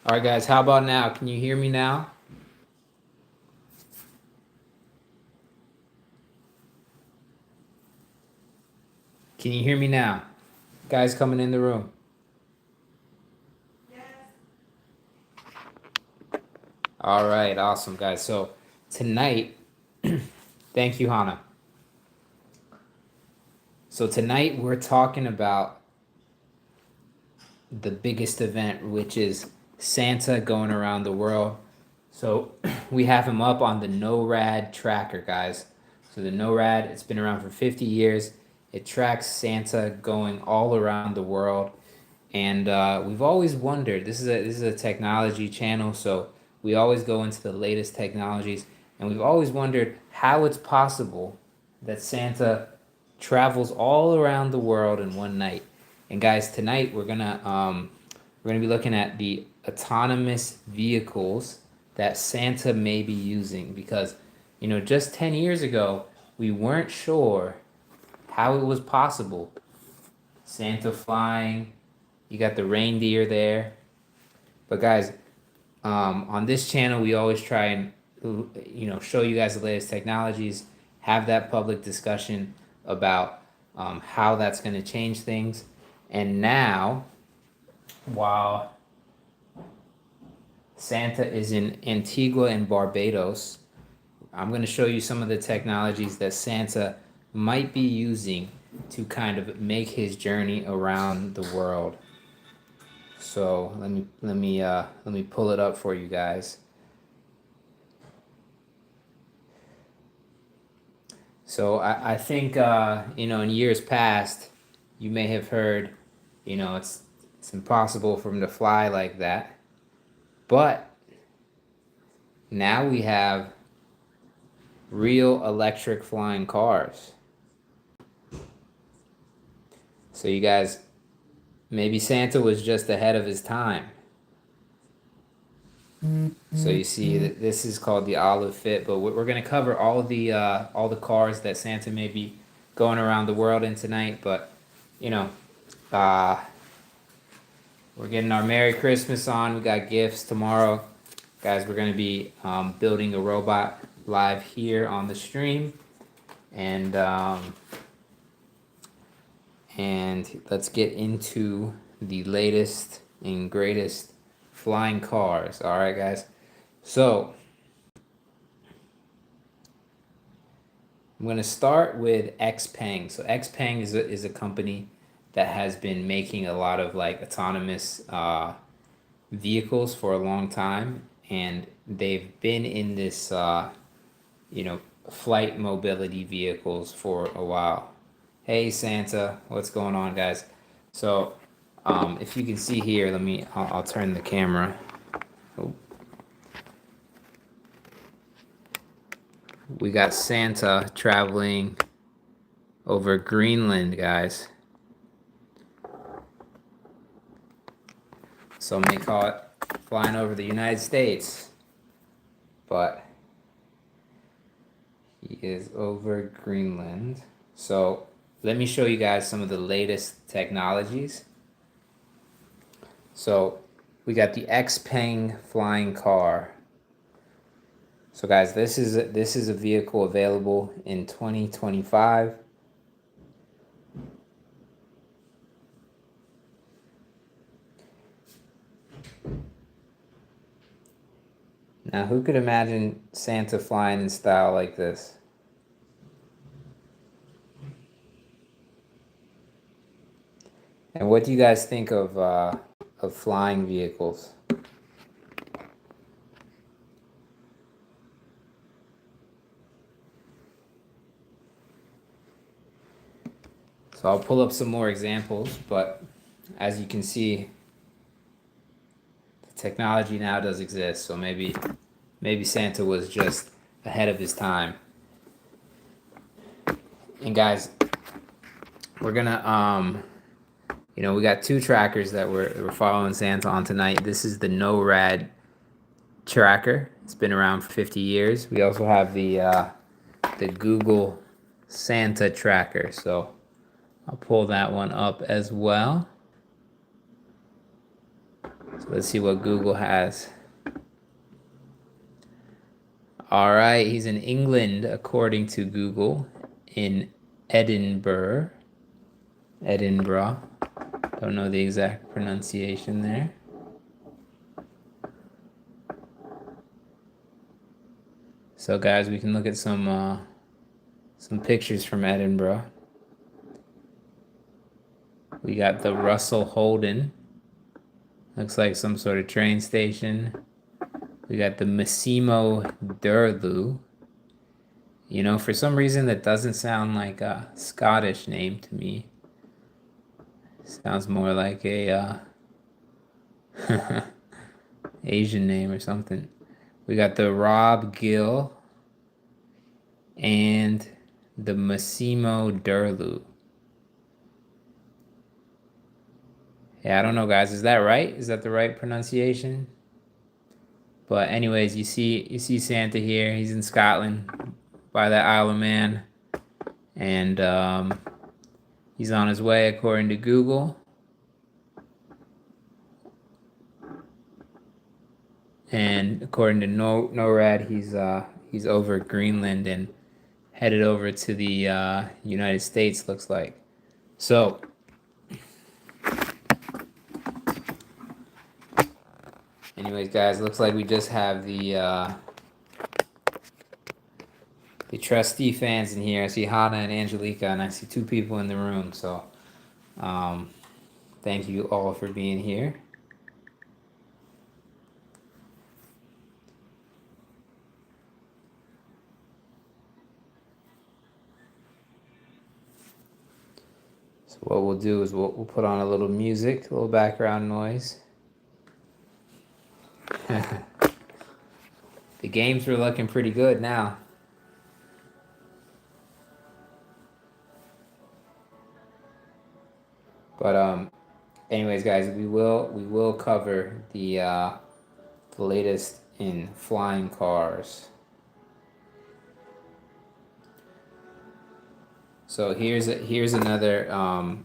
All right, guys, how about now? Can you hear me now? Can you hear me now? Guys coming in the room. All right, awesome, guys. So tonight, thank you, Hannah. So tonight we're talking about the biggest event, which is Santa going around the world. So we have him up on the NORAD tracker, guys. So the NORAD, it's been around for 50 years. It tracks Santa going all around the world. And we've always wondered, this is a technology channel, so we always go into the latest technologies, and we've always wondered how it's possible that Santa travels all around the world in one night. And guys, tonight we're gonna be looking at the autonomous vehicles that Santa may be using, because just 10 years ago we weren't sure how it was possible. Santa flying, you got the reindeer there. But guys, on this channel, we always try and show you guys the latest technologies, have that public discussion about how that's going to change things. And now, while Santa is in Antigua and Barbados, I'm going to show you some of the technologies that Santa might be using to kind of make his journey around the world. So let me pull it up for you guys. So I think in years past you may have heard it's impossible for him to fly like that, but now we have real electric flying cars. So you guys, maybe Santa was just ahead of his time. So you see that this is called the Olive Fit, but we're going to cover all the cars that Santa may be going around the world in tonight. But uh, we're getting our Merry Christmas on. We got gifts tomorrow, guys. We're going to be building a robot live here on the stream, and let's get into the latest and greatest flying cars. All right, guys. So I'm going to start with XPeng. So XPeng is a company that has been making a lot of like autonomous vehicles for a long time, and they've been in this flight mobility vehicles for a while. Hey Santa, what's going on, guys? So if you can see here, I'll turn the camera. Oh. We got Santa traveling over Greenland, guys. Some may call it flying over the United States, but he is over Greenland. So let me show you guys some of the latest technologies. So we got the XPeng flying car. So guys, this is a vehicle available in 2025. Now, who could imagine Santa flying in style like this? And what do you guys think of flying vehicles? So I'll pull up some more examples, but as you can see, the technology now does exist. So maybe Santa was just ahead of his time. And guys, we're gonna we got two trackers that we're following Santa on tonight. This is the NORAD tracker. It's been around for 50 years. We also have the Google Santa tracker. So I'll pull that one up as well. So let's see what Google has. All right, he's in England, according to Google, in Edinburgh. Edinburgh. Don't know the exact pronunciation there. So, guys, we can look at some pictures from Edinburgh. We got the Russell Holden. Looks like some sort of train station. We got the Massimo Durley. You know, for some reason that doesn't sound like a Scottish name to me. Sounds more like a Asian name or something. We got the Rob Gill and the Massimo Durley. Yeah, I don't know, guys. Is that right? Is that the right pronunciation? But anyways, you see Santa here. He's in Scotland by the Isle of Man, and he's on his way according to Google. And according to NORAD, he's over Greenland and headed over to the United States. Looks like. So, anyways, guys, looks like we just have the trustee fans in here. I see Hannah and Angelica, and I see two people in the room. So, thank you all for being here. So what we'll do is we'll put on a little music, a little background noise. The games are looking pretty good now. But anyways, guys, we will cover the latest in flying cars. So here's another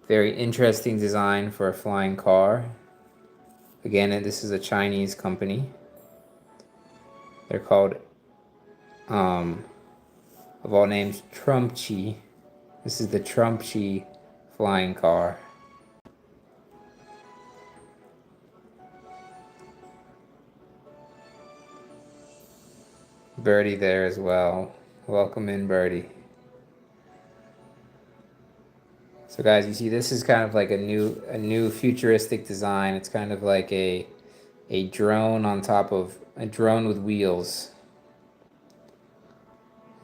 very interesting design for a flying car. Again, this is a Chinese company. They're called, of all names, Trumpchi. This is the Trumpchi flying car. Birdie there as well. Welcome in, Birdie. So guys, you see this is kind of like a new futuristic design. It's kind of like a drone on top of a drone with wheels.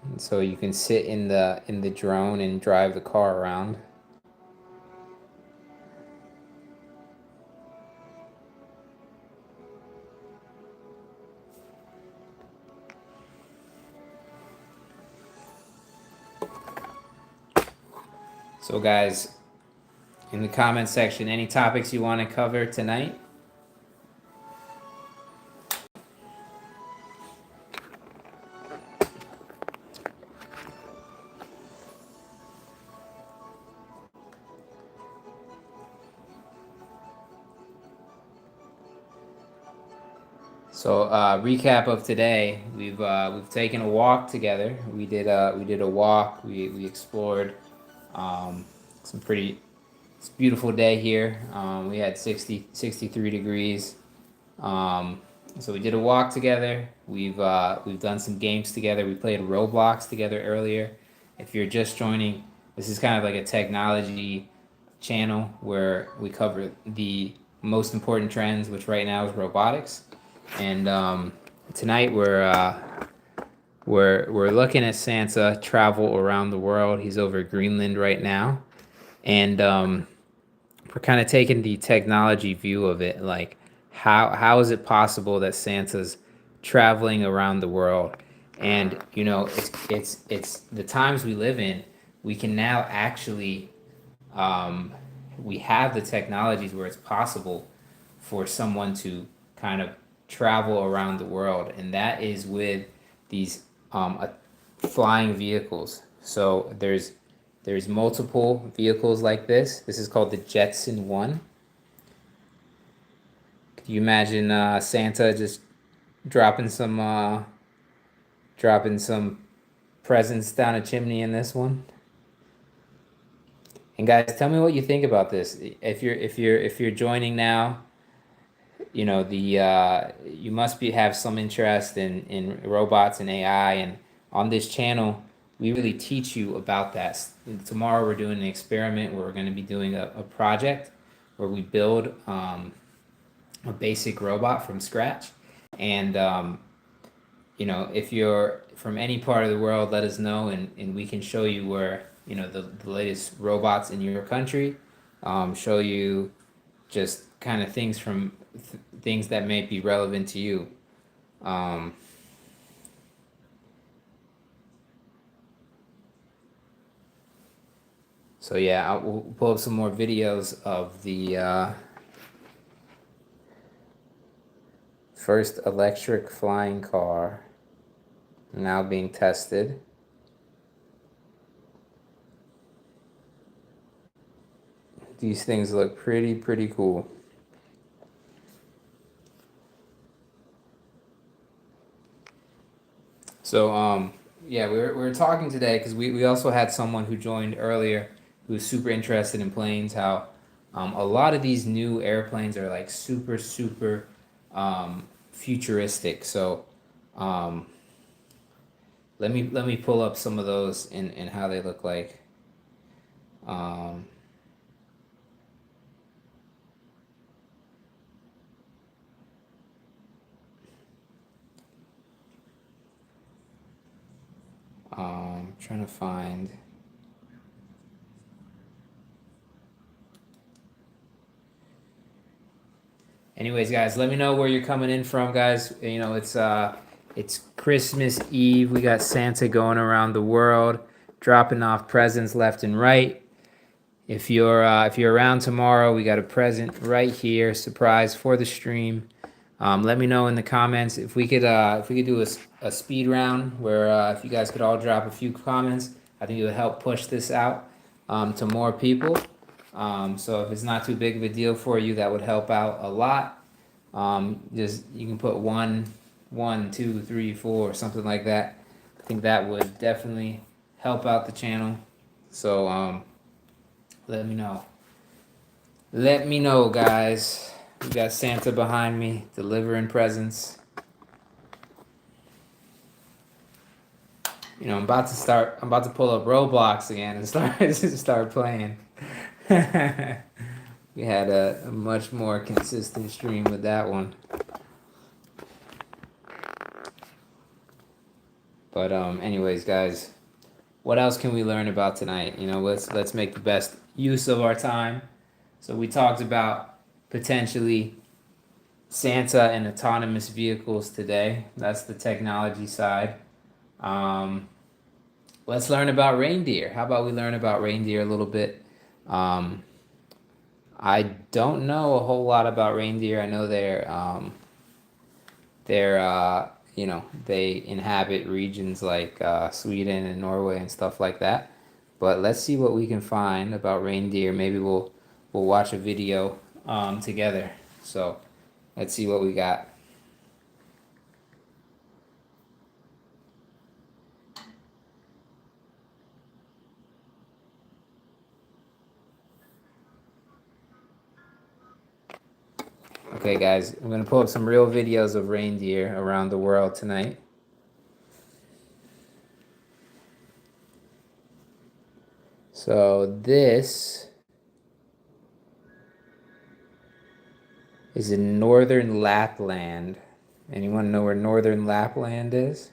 And so you can sit in the drone and drive the car around. So guys, in the comment section, any topics you want to cover tonight? So recap of today, we've taken a walk together. We did a walk. We explored some pretty. It's a beautiful day here. We had 63 degrees. So we did a walk together. We've done some games together. We played Roblox together earlier. If you're just joining, this is kind of like a technology channel where we cover the most important trends, which right now is robotics. And tonight we're looking at Santa travel around the world. He's over Greenland right now, and we're kind of taking the technology view of it. Like, how is it possible that Santa's traveling around the world? And you know, it's the times we live in. We can now actually we have the technologies where it's possible for someone to kind of travel around the world, and that is with these flying vehicles. So there's multiple vehicles like this. This is called the Jetson 1. Do you imagine Santa just dropping some presents down a chimney in this one? And guys, tell me what you think about this. If you're joining now, you know the you must be have some interest in robots and AI, and on this channel we really teach you about that. Tomorrow we're doing an experiment where we're going to be doing a project where we build a basic robot from scratch, and you know, if you're from any part of the world, let us know, and we can show you where, you know, the latest robots in your country, show you just kind of things from things that may be relevant to you. Um, so yeah, we'll pull up some more videos of the first electric flying car now being tested. These things look pretty cool. So yeah, we were talking today because we also had someone who joined earlier who was super interested in planes. How a lot of these new airplanes are like super futuristic. So um, let me pull up some of those and how they look like. Um, Trying to find. Anyways, guys, let me know where you're coming in from, guys. You know, it's Christmas Eve. We got Santa going around the world, dropping off presents left and right. If you're around tomorrow, we got a present right here, surprise for the stream. Let me know in the comments if we could do a speed round where if you guys could all drop a few comments. I think it would help push this out to more people. So if it's not too big of a deal for you, that would help out a lot. Just you can put 1, 2, 3, 4, something like that. I think that would definitely help out the channel. So let me know. Let me know, guys. We got Santa behind me delivering presents. You know, I'm about to pull up Roblox again and start playing. We had a much more consistent stream with that one. But anyways, guys, what else can we learn about tonight? You know, let's make the best use of our time. So we talked about potentially Santa and autonomous vehicles today. That's the technology side. Let's learn about reindeer. How about we learn about reindeer a little bit? I don't know a whole lot about reindeer. I know they're you know, they inhabit regions like Sweden and Norway and stuff like that. But let's see what we can find about reindeer. Maybe we'll watch a video together. So let's see what we got. Okay, guys, I'm gonna pull up some real videos of reindeer around the world tonight. So this is in northern Lapland. Anyone know where northern Lapland is?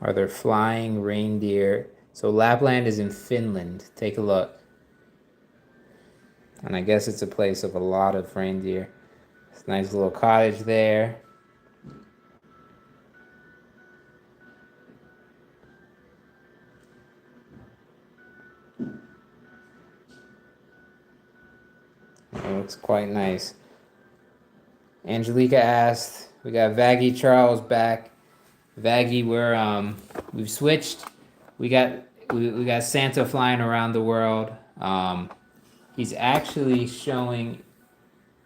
Are there flying reindeer? So Lapland is in Finland. Take a look. And I guess it's a place of a lot of reindeer. It's a nice little cottage there. It looks quite nice. Angelica asked, we got Vaggie Charles back. Vaggie, we've switched. we got we got Santa flying around the world. He's actually showing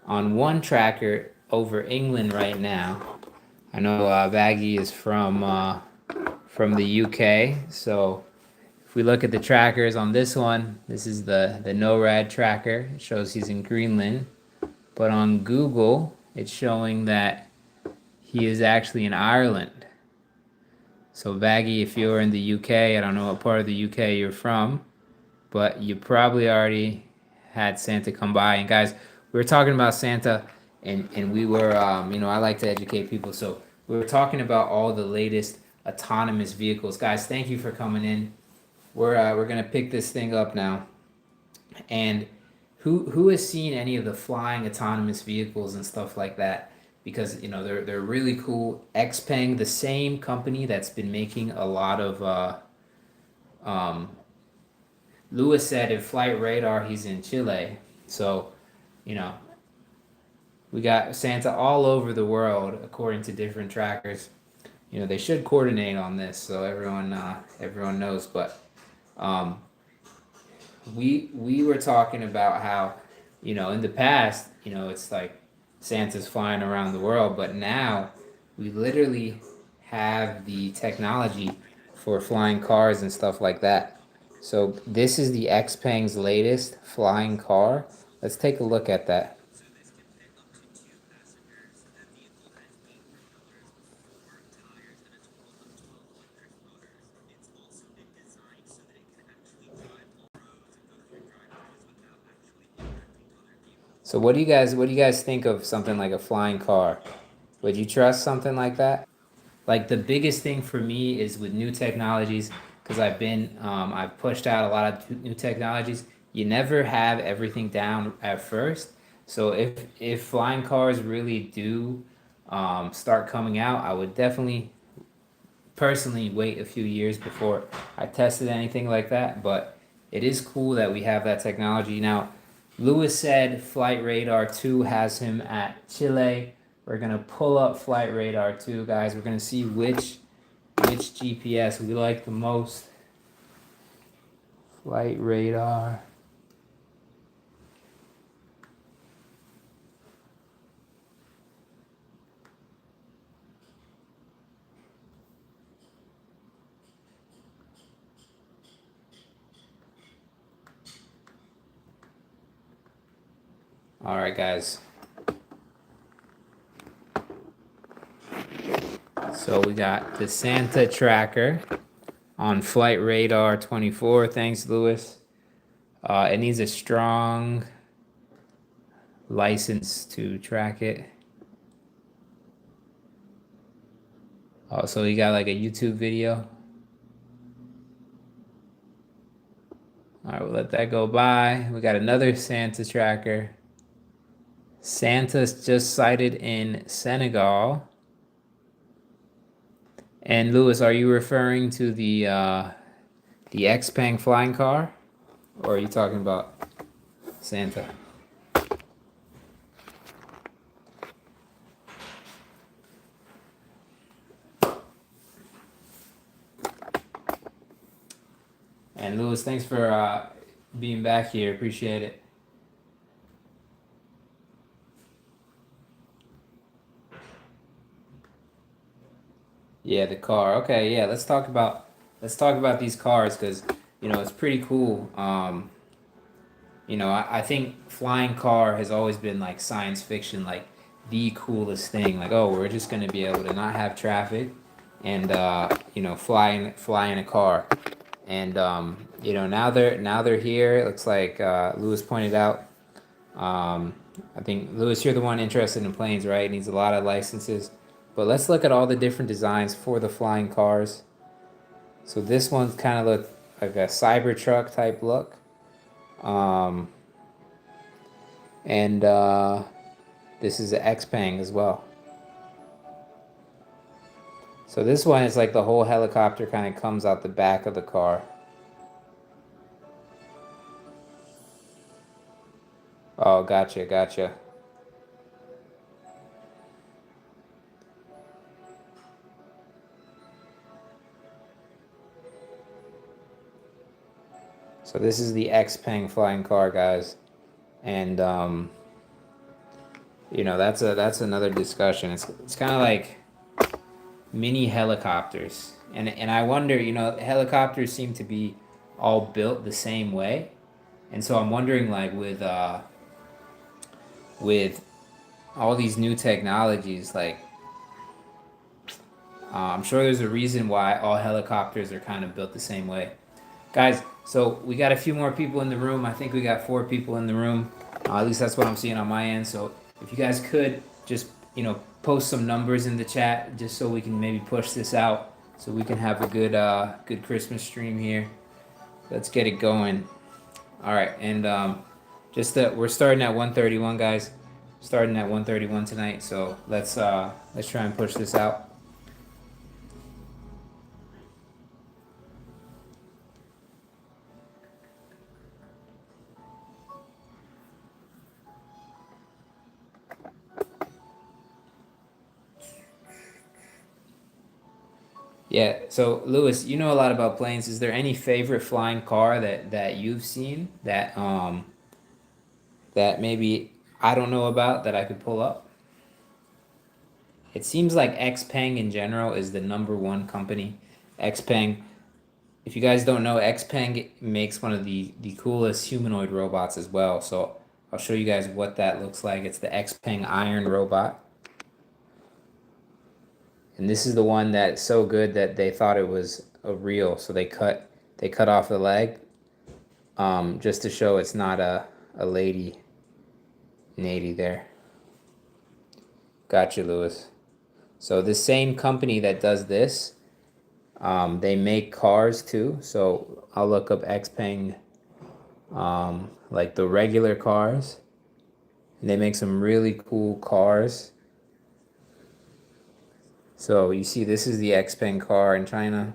on one tracker over England right now. I know Baggy is from the UK, so if we look at the trackers on this one, this is the NORAD tracker. It shows he's in Greenland, but on Google, it's showing that he is actually in Ireland. So Baggy, if you're in the UK, I don't know what part of the UK you're from, but you probably already had Santa come by. And guys, we were talking about Santa, and we were, I like to educate people, so we were talking about all the latest autonomous vehicles. Guys, thank you for coming in. We're gonna pick this thing up now. And who has seen any of the flying autonomous vehicles and stuff like that? Because they're really cool. Xpeng, the same company that's been making a lot of um, Lewis said in Flight Radar he's in Chile. So, you know, we got Santa all over the world according to different trackers. They should coordinate on this so everyone knows. But um, we were talking about how, in the past, it's like Santa's flying around the world, but now we literally have the technology for flying cars and stuff like that. So this is the Xpeng's latest flying car. Let's take a look at that. So what do you guys think of something like a flying car? Would you trust something like that? Like the biggest thing for me is with new technologies, because I've pushed out a lot of new technologies. You never have everything down at first. So if flying cars really do start coming out, I would definitely personally wait a few years before I tested anything like that. But it is cool that we have that technology now. Lewis said Flight Radar 2 has him at Chile. We're gonna pull up Flight Radar 2, guys. We're gonna see which GPS we like the most. Flight Radar. All right, guys. So we got the Santa tracker on Flight Radar 24. Thanks, Lewis. It needs a strong license to track it. So you got like a YouTube video. All right, we'll let that go by. We got another Santa tracker. Santa's just sighted in Senegal. And Lewis, are you referring to the Xpeng flying car, or are you talking about Santa? And Lewis, thanks for being back here. Appreciate it. Yeah, the car. Okay, yeah. Let's talk about these cars because it's pretty cool. I think flying car has always been like science fiction, like the coolest thing. Like, oh, we're just gonna be able to not have traffic, and fly in a car. And now they're here. It looks like Lewis pointed out. I think Lewis, you're the one interested in planes, right? Needs a lot of licenses. But let's look at all the different designs for the flying cars. So this one's kind of look like a Cybertruck type look. Um, and this is an Xpeng as well. So this one is like the whole helicopter kind of comes out the back of the car. Oh, gotcha. So this is the Xpeng flying car, guys, and you know, that's another discussion. It's kind of like mini helicopters, and I wonder, you know, helicopters seem to be all built the same way, and so I'm wondering, like, with all these new technologies, like, I'm sure there's a reason why all helicopters are kind of built the same way. Guys, so we got a few more people in the room. I think we got 4 people in the room. At least that's what I'm seeing on my end. So if you guys could just, you know, post some numbers in the chat just so we can maybe push this out so we can have a good Christmas stream here. Let's get it going. All right, and just that we're starting at 1:31, guys. Starting at 1:31 tonight. So let's try and push this out. Yeah, so Lewis, you know a lot about planes. Is there any favorite flying car that you've seen that maybe I don't know about that I could pull up? It seems like Xpeng in general is the number one company. Xpeng, if you guys don't know, Xpeng makes one of the coolest humanoid robots as well. So I'll show you guys what that looks like. It's the Xpeng Iron robot. And this is the one that's so good that they thought it was a real, so they cut off the leg, just to show it's not a lady Nady there. Gotcha, Lewis. So the same company that does this, they make cars too. So I'll look up Xpeng, like the regular cars. And they make some really cool cars. So you see, this is the Xpeng car in China.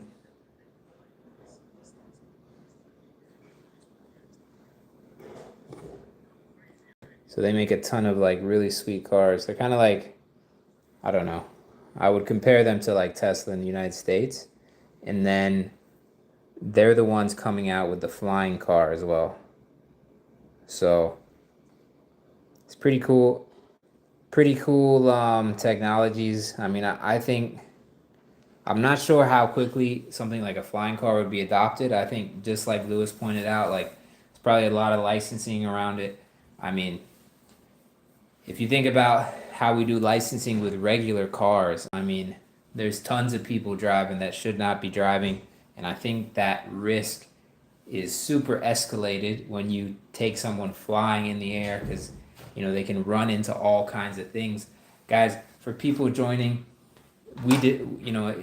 So they make a ton of like really sweet cars. They're kind of like, I don't know. I would compare them to like Tesla in the United States. And then they're the ones coming out with the flying car as well. So it's pretty cool. Pretty cool technologies. I mean, I think I'm not sure how quickly something like a flying car would be adopted. I think just like Lewis pointed out, like it's probably a lot of licensing around it. I mean, if you think about how we do licensing with regular cars, I mean, there's tons of people driving that should not be driving, and I think that risk is super escalated when you take someone flying in the air because you know they can run into all kinds of things. Guys, for people joining, we did, you know,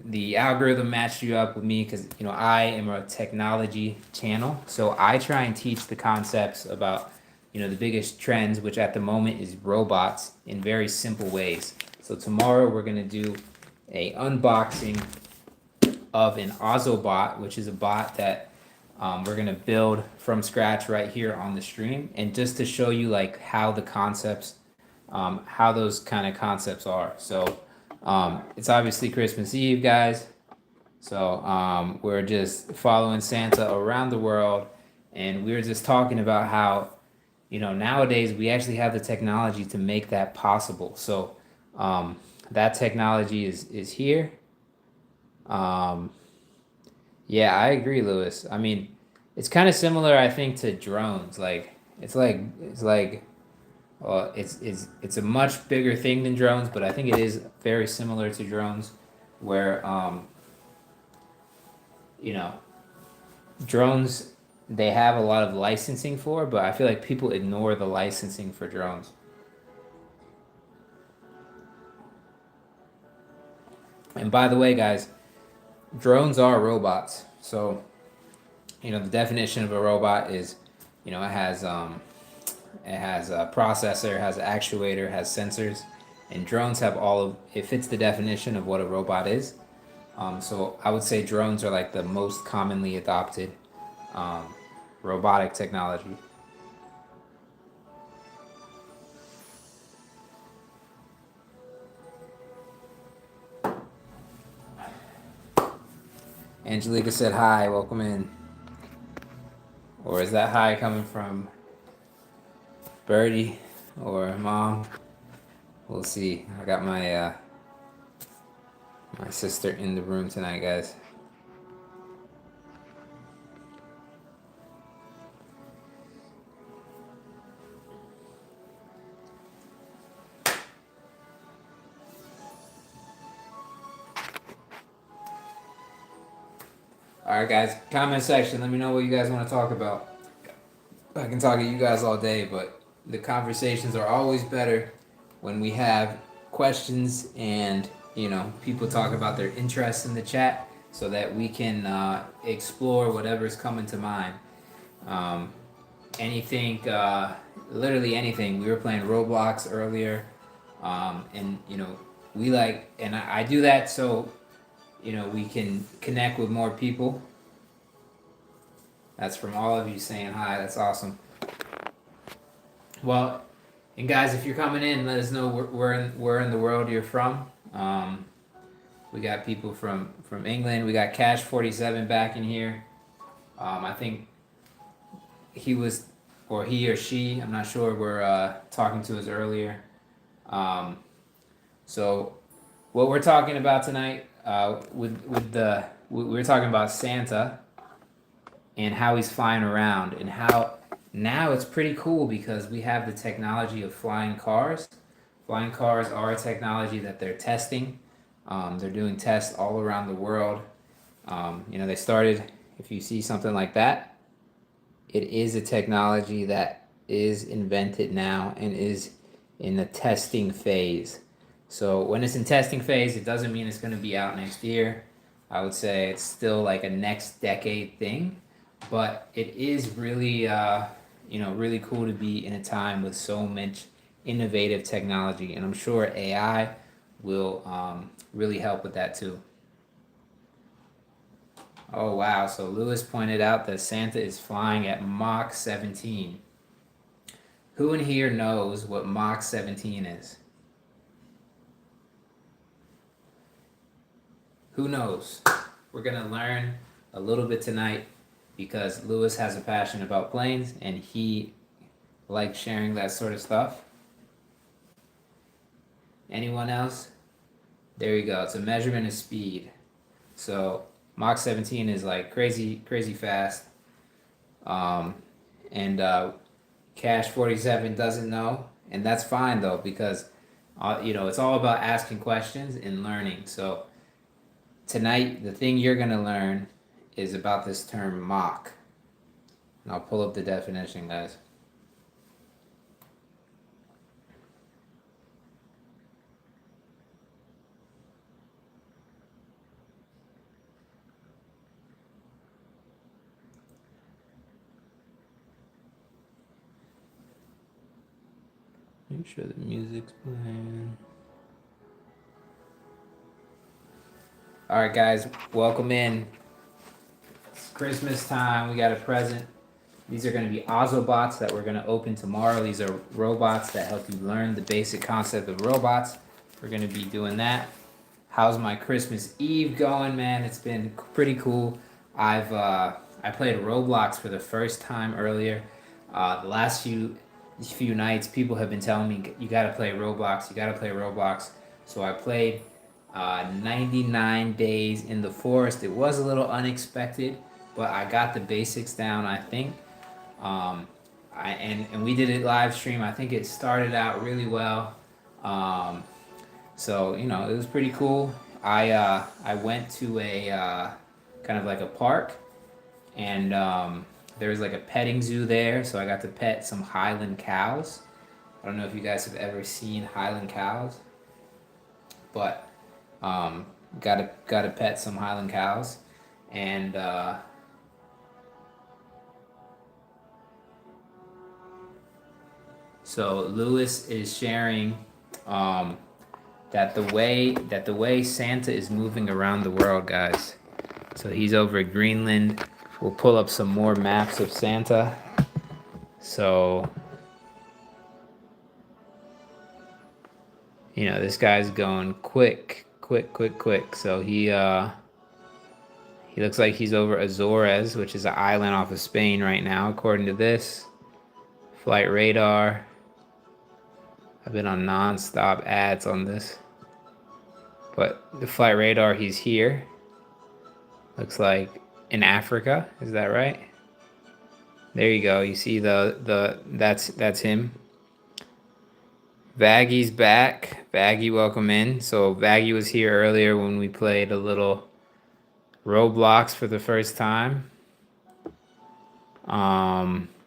the algorithm matched you up with me because you know I am a technology channel, so I try and teach the concepts about, you know, the biggest trends, which at the moment is robots, in very simple ways. So tomorrow we're gonna do a unboxing of an Ozobot, which is a bot that we're gonna build from scratch right here on the stream, and just to show you like how the concepts, how those kind of concepts are. So it's obviously Christmas Eve, guys. So we're just following Santa around the world, and we were just talking about how, you know, nowadays we actually have the technology to make that possible. So that technology is here. Yeah, I agree, Lewis. I mean, it's kind of similar, I think, to drones. Like it's a much bigger thing than drones, but I think it is very similar to drones, where you know, drones they have a lot of licensing for, but I feel like people ignore the licensing for drones. And by the way, guys, drones are robots. So, you know, the definition of a robot is, you know, it has a processor, has an actuator, has sensors, and drones have all of it fits the definition of what a robot is. So I would say drones are like the most commonly adopted um, robotic technology. Angelica said hi, welcome in. Or is that hi coming from Birdie or Mom? We'll see. I got my my sister in the room tonight, guys. All right, guys. Comment section. Let me know what you guys want to talk about. I can talk to you guys all day, but the conversations are always better when we have questions and people talk about their interests in the chat, so that we can explore whatever's coming to mind. Um, anything, literally anything. We were playing Roblox earlier, and we like, and I do that so we can connect with more people. That's from all of you saying hi. That's awesome. Well, and guys, if you're coming in, let us know where in the world you're from. We got people from England. We got Cash 47 back in here. I think he was, or he or she, I'm not sure. We're talking to us earlier. So what we're talking about tonight, we're talking about Santa and how he's flying around, and how now it's pretty cool because we have the technology of flying cars. Flying cars are a technology that they're testing. They're doing tests all around the world. They started, if you see something like that, it is a technology that is invented now and is in the testing phase. So when it's in testing phase, it doesn't mean it's going to be out next year. I would say it's still like a next decade thing, but it is really, really cool to be in a time with so much innovative technology, and I'm sure AI will really help with that too. Oh wow! So Lewis pointed out that Santa is flying at Mach 17. Who in here knows what Mach 17 is? Who knows? We're gonna learn a little bit tonight because Lewis has a passion about planes and he likes sharing that sort of stuff. Anyone else? There you go. It's a measurement of speed. So Mach 17 is like crazy fast. And Cash 47 doesn't know, and that's fine though, because it's all about asking questions and learning. So tonight, the thing you're gonna learn is about this term Mach. And I'll pull up the definition, guys. Make sure the music's playing. All right, guys, welcome in. It's Christmas time. We got a present. These are going to be Ozobots that we're going to open tomorrow. These are robots that help you learn the basic concept of robots. We're going to be doing that. How's my Christmas Eve going, man? It's been pretty cool. I played Roblox for the first time earlier. The last few nights, people have been telling me, you gotta play Roblox, you gotta play Roblox. So I played 99 Days in the Forest. It was a little unexpected, but I got the basics down, I think. And we did it live stream. I think it started out really well. So it was pretty cool. I went to a kind of like a park, and there was like a petting zoo there, so I got to pet some Highland cows. I don't know if you guys have ever seen Highland cows, but got to pet some Highland cows, and so Lewis is sharing that the way Santa is moving around the world, guys. So he's over at Greenland. We'll pull up some more maps of Santa. So this guy's going quick. So He looks like he's over Azores, which is an island off of Spain right now, according to this. Flight radar. I've been on non-stop ads on this. But the flight radar, he's here. Looks like in Africa. Is that right? There you go. You see that's him. Vaggy's back. Vaggy, welcome in. So Vaggy was here earlier when we played a little Roblox for the first time.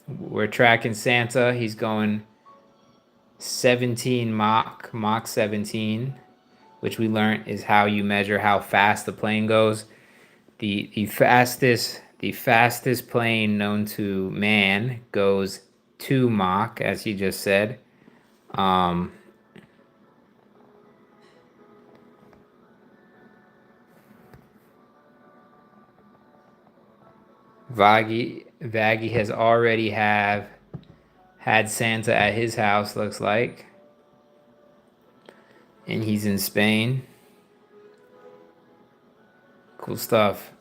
We're tracking Santa. He's going 17 Mach 17, which we learned is how you measure how fast the plane goes. The fastest plane known to man goes 2 Mach, as he just said. Vaggy has already had Santa at his house, looks like. And he's in Spain. Cool stuff.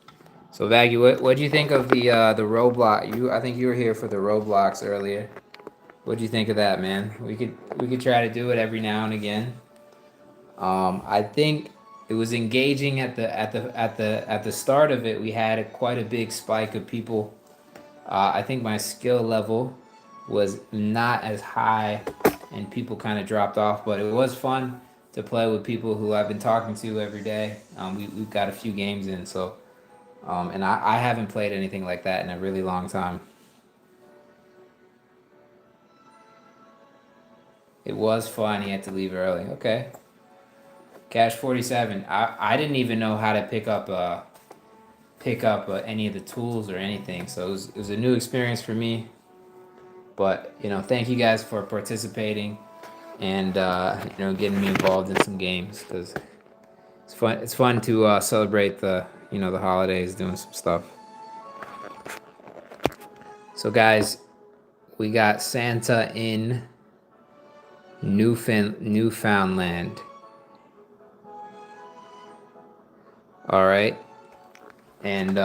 So Vaggy, what do you think of the Roblox? I think you were here for the Roblox earlier. What do you think of that, man? We could try to do it every now and again. I think it was engaging at the start of it. We had quite a big spike of people. I think my skill level was not as high, and people kind of dropped off. But it was fun to play with people who I've been talking to every day. We've got a few games in, so and I haven't played anything like that in a really long time. It was fun. He had to leave early. Okay. Cash 47. I didn't even know how to pick up any of the tools or anything, so it was a new experience for me. But thank you guys for participating and getting me involved in some games, because it's fun. It's fun to celebrate the holidays, doing some stuff. So guys, we got Santa in Newfoundland. All right, and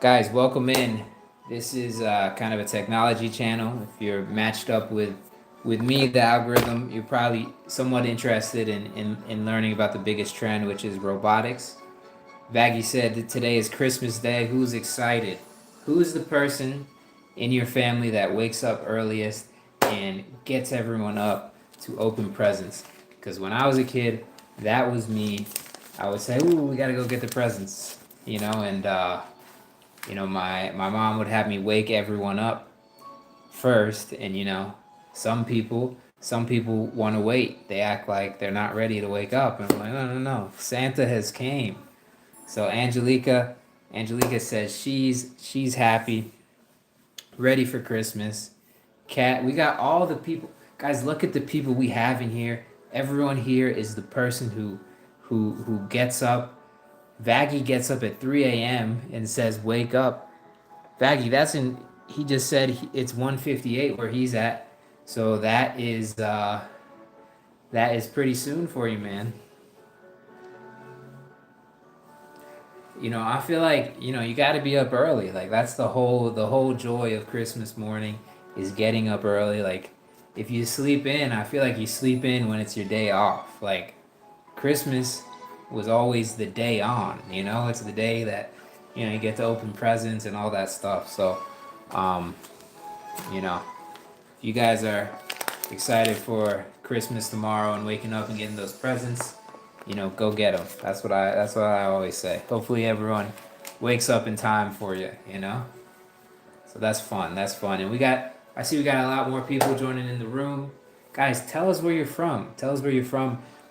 guys, welcome in. This is kind of a technology channel. If you're matched up with me, the algorithm, you're probably somewhat interested in learning about the biggest trend, which is robotics. Vaggy said that today is Christmas Day. Who's excited? Who's the person in your family that wakes up earliest and gets everyone up to open presents? Because when I was a kid, that was me. I would say, "Ooh, we gotta go get the presents," and my mom would have me wake everyone up first, and some people want to wait. They act like they're not ready to wake up, and I'm like, no, Santa has came. So Angelica says she's happy, ready for Christmas. Cat, we got all the people. Guys, look at the people we have in here. Everyone here is the person who gets up. Vaggy gets up at 3 a.m. and says, "Wake up." Vaggy, he just said it's 1:58 where he's at. So that is pretty soon for you, man. I feel like, you got to be up early. Like, that's the whole joy of Christmas morning is getting up early. Like, if you sleep in, I feel like you sleep in when it's your day off. Like, Christmas was always the day on, it's the day that, you get to open presents and all that stuff. So, if you guys are excited for Christmas tomorrow and waking up and getting those presents, go get them. That's what I always say. Hopefully everyone wakes up in time for you, So that's fun. And I see we got a lot more people joining in the room. Guys, tell us where you're from.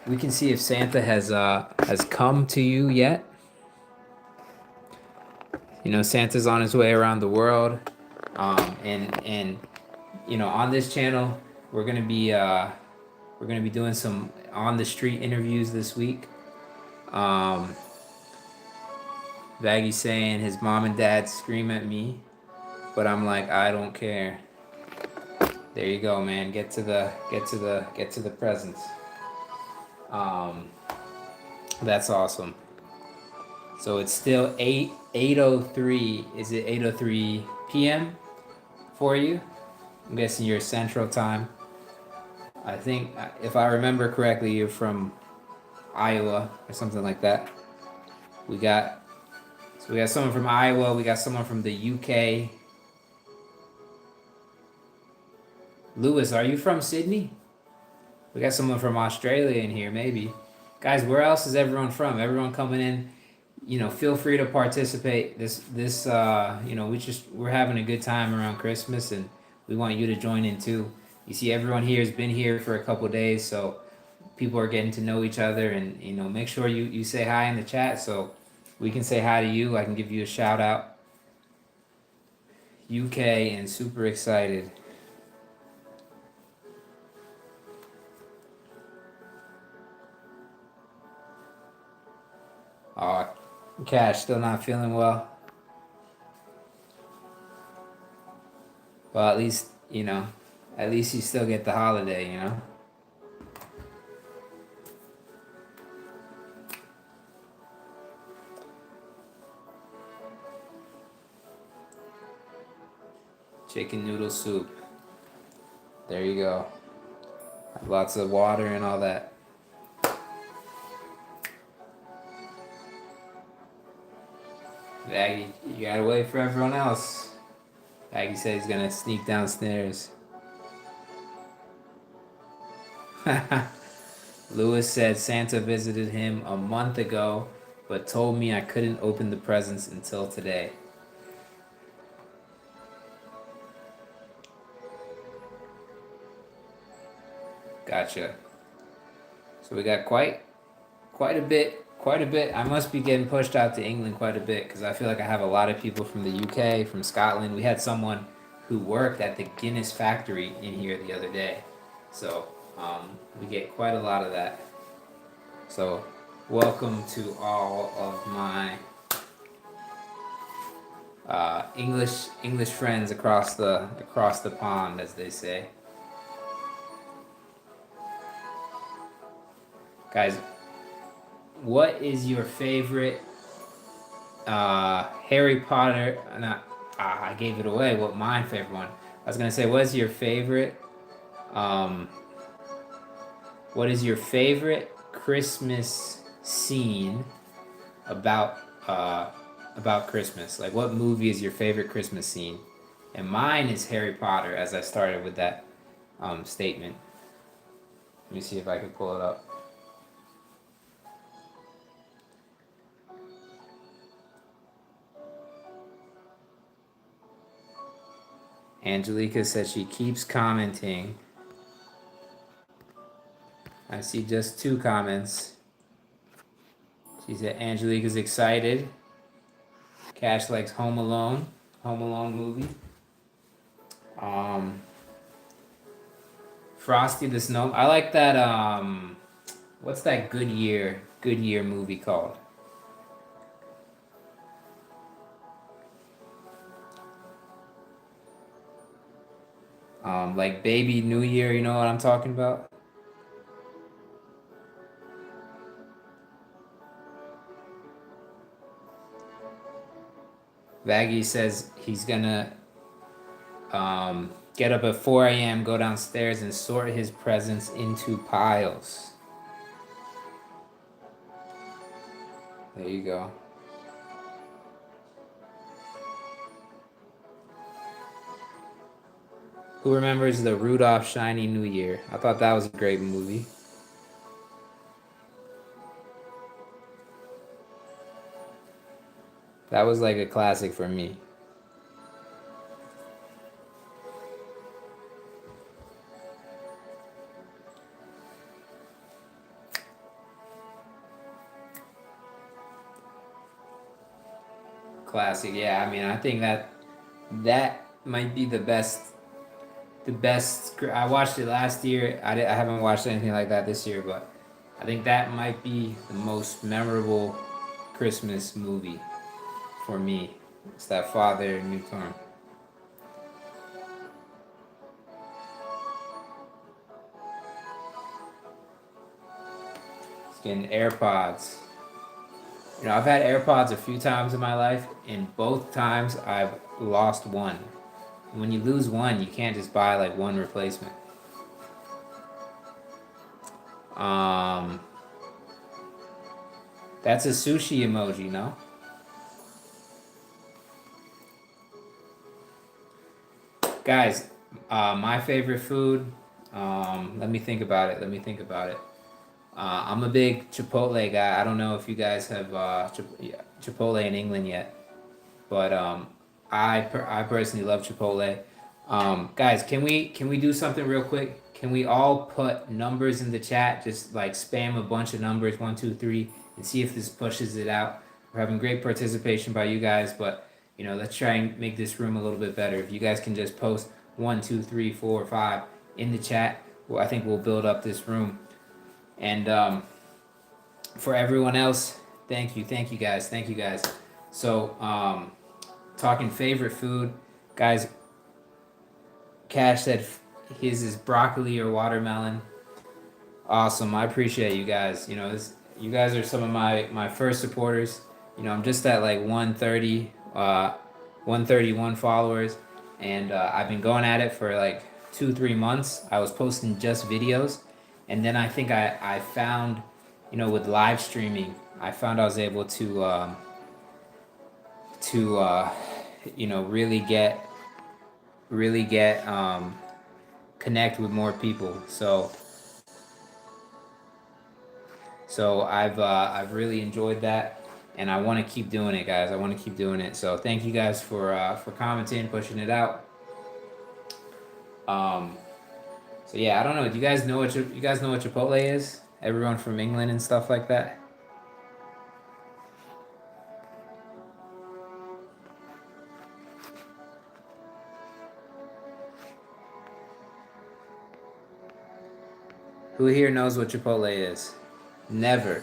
We can see if Santa has come to you yet. Santa's on his way around the world. And on this channel, we're gonna be doing some on the street interviews this week. Vaggy's saying his mom and dad scream at me, but I'm like, I don't care. There you go, man. Get to the presents. That's awesome. So it's still 8:03. Is it 8:03 p.m. for you? I'm guessing you're Central Time. I think if I remember correctly, you're from Iowa or something like that. We got we got someone from Iowa. We got someone from the UK. Lewis, are you from Sydney? We got someone from Australia in here, maybe. Guys, where else is everyone from? Everyone coming in, feel free to participate. We're having a good time around Christmas, and we want you to join in too. You see, everyone here has been here for a couple days, so people are getting to know each other, and make sure you say hi in the chat so we can say hi to you. I can give you a shout out. UK and super excited. Cash still not feeling well. Well, at least you still get the holiday. Chicken noodle soup. There you go. Lots of water and all that. Aggie, you gotta wait for everyone else. Aggie said he's gonna sneak downstairs. Lewis said Santa visited him a month ago, but told me I couldn't open the presents until today. Gotcha. So we got quite a bit. I must be getting pushed out to England quite a bit because I feel like I have a lot of people from the UK, from Scotland. We had someone who worked at the Guinness factory in here the other day. So we get quite a lot of that. So welcome to all of my English friends across the pond, as they say. Guys, what is your favorite Harry Potter? I gave it away. What my favorite one? I was gonna say, what is your favorite? What is your favorite Christmas scene about Christmas? Like, what movie is your favorite Christmas scene? And mine is Harry Potter. As I started with that statement. Let me see if I can pull it up. Angelica says she keeps commenting. I see just 2 comments. She said Angelica's excited. Cash likes Home Alone movie. Frosty the Snow. I like that. What's that Goodyear movie called? Like Baby New Year. You know what I'm talking about? Vaggie says he's gonna get up at 4 a.m., go downstairs, and sort his presents into piles. There you go. Who remembers the Rudolph Shiny New Year? I thought that was a great movie. That was like a classic for me. Classic, yeah. I mean, I think that might be the best. I watched it last year. I haven't watched anything like that this year, but I think that might be the most memorable Christmas movie for me. It's that Father New Torn. It's getting AirPods. I've had AirPods a few times in my life, and both times I've lost one. When you lose one, you can't just buy like one replacement. Um, that's a sushi emoji, no? Guys, my favorite food. Let me think about it. Let me think about it. I'm a big Chipotle guy. I don't know if you guys have Chipotle in England yet, but I personally love Chipotle. Guys, can we do something real quick? Can we all put numbers in the chat? Just like spam a bunch of numbers, 1, 2, 3, and see if this pushes it out. We're having great participation by you guys, but let's try and make this room a little bit better. If you guys can just post 1, 2, 3, 4, 5 in the chat, well, I think we'll build up this room. And for everyone else, thank you guys, thank you guys. So, talking favorite food, guys. Cash said his is broccoli or watermelon. Awesome, I appreciate you guys. You guys are some of my first supporters. I'm just at like 130, 131 followers, and I've been going at it for like 2, 3 months. I was posting just videos, and then I think I found, with live streaming, I found I was able to really get connect with more people. So I've really enjoyed that, and I want to keep doing it, guys. I want to keep doing it. So thank you guys for commenting, pushing it out. So yeah, I don't know. Do you guys know what you guys know what Chipotle is? Everyone from England and stuff like that. Who here knows what Chipotle is? Never.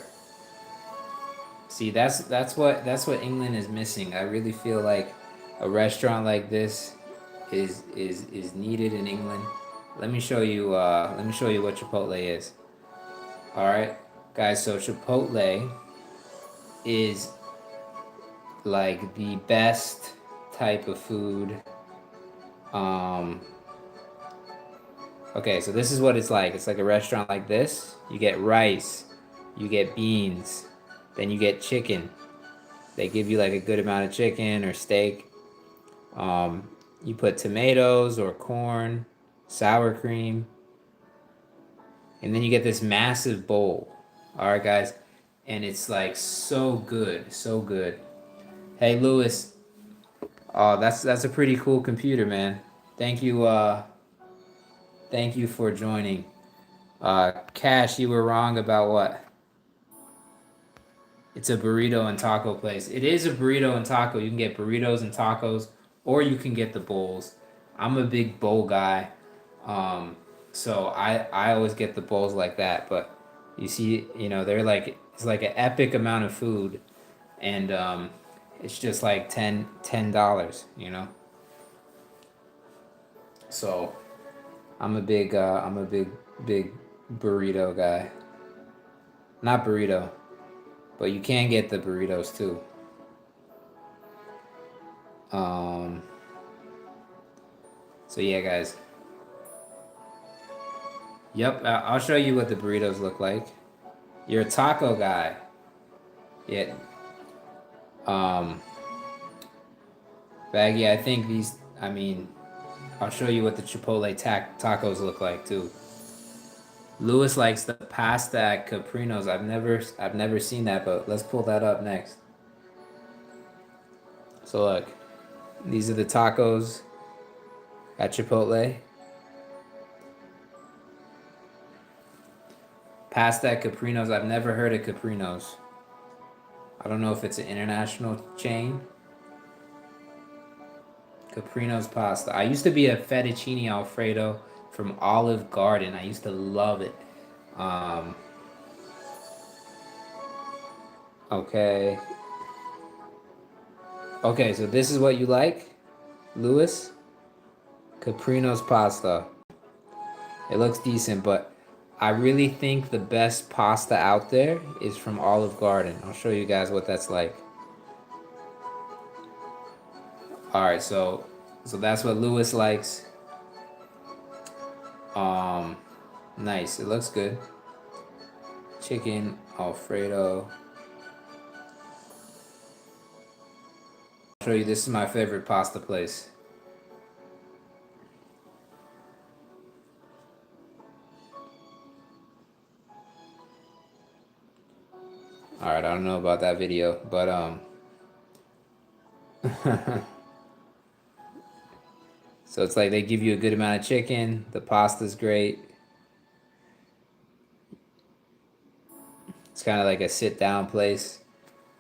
See, that's what England is missing. I really feel like a restaurant like this is needed in England. Let me show you. Let me show you what Chipotle is. All right, guys. So Chipotle is like the best type of food. Um. Okay, so this is what it's like. It's like a restaurant like this. You get rice, you get beans, then you get chicken. They give you like a good amount of chicken or steak. You put tomatoes or corn, sour cream, and then you get this massive bowl. All right, guys, and it's like so good, so good. Hey, Lewis. Oh, that's a pretty cool computer, man. Thank you. Thank you for joining. Cash, you were wrong about what? It's a burrito and taco place. It is a burrito and taco. You can get burritos and tacos, or you can get the bowls. I'm a big bowl guy, so I always get the bowls like that. But you see, they're like it's like an epic amount of food, and it's just like $10. So I'm a big burrito guy. Not burrito, but you can get the burritos too. Um, so yeah, guys. Yep, I'll show you what the burritos look like. You're a taco guy. Yeah. Um, Baggy, I think these. I mean, I'll show you what the Chipotle tacos look like too. Lewis likes the pasta at Caprino's. I've never seen that, but let's pull that up next. So look, these are the tacos at Chipotle. Pasta at Caprino's. I've never heard of Caprino's. I don't know if it's an international chain. Caprino's pasta. I used to be a fettuccine alfredo from Olive Garden. I used to love it. Um, okay. Okay, so this is what you like, Lewis? Caprino's pasta. It looks decent, but I really think the best pasta out there is from Olive Garden. I'll show you guys what that's like. All right, so that's what Lewis likes. Um, nice. It looks good. Chicken Alfredo. I'll show you. This is my favorite pasta place. All right, I don't know about that video, but so it's like they give you a good amount of chicken. The pasta's great. It's kind of like a sit down place.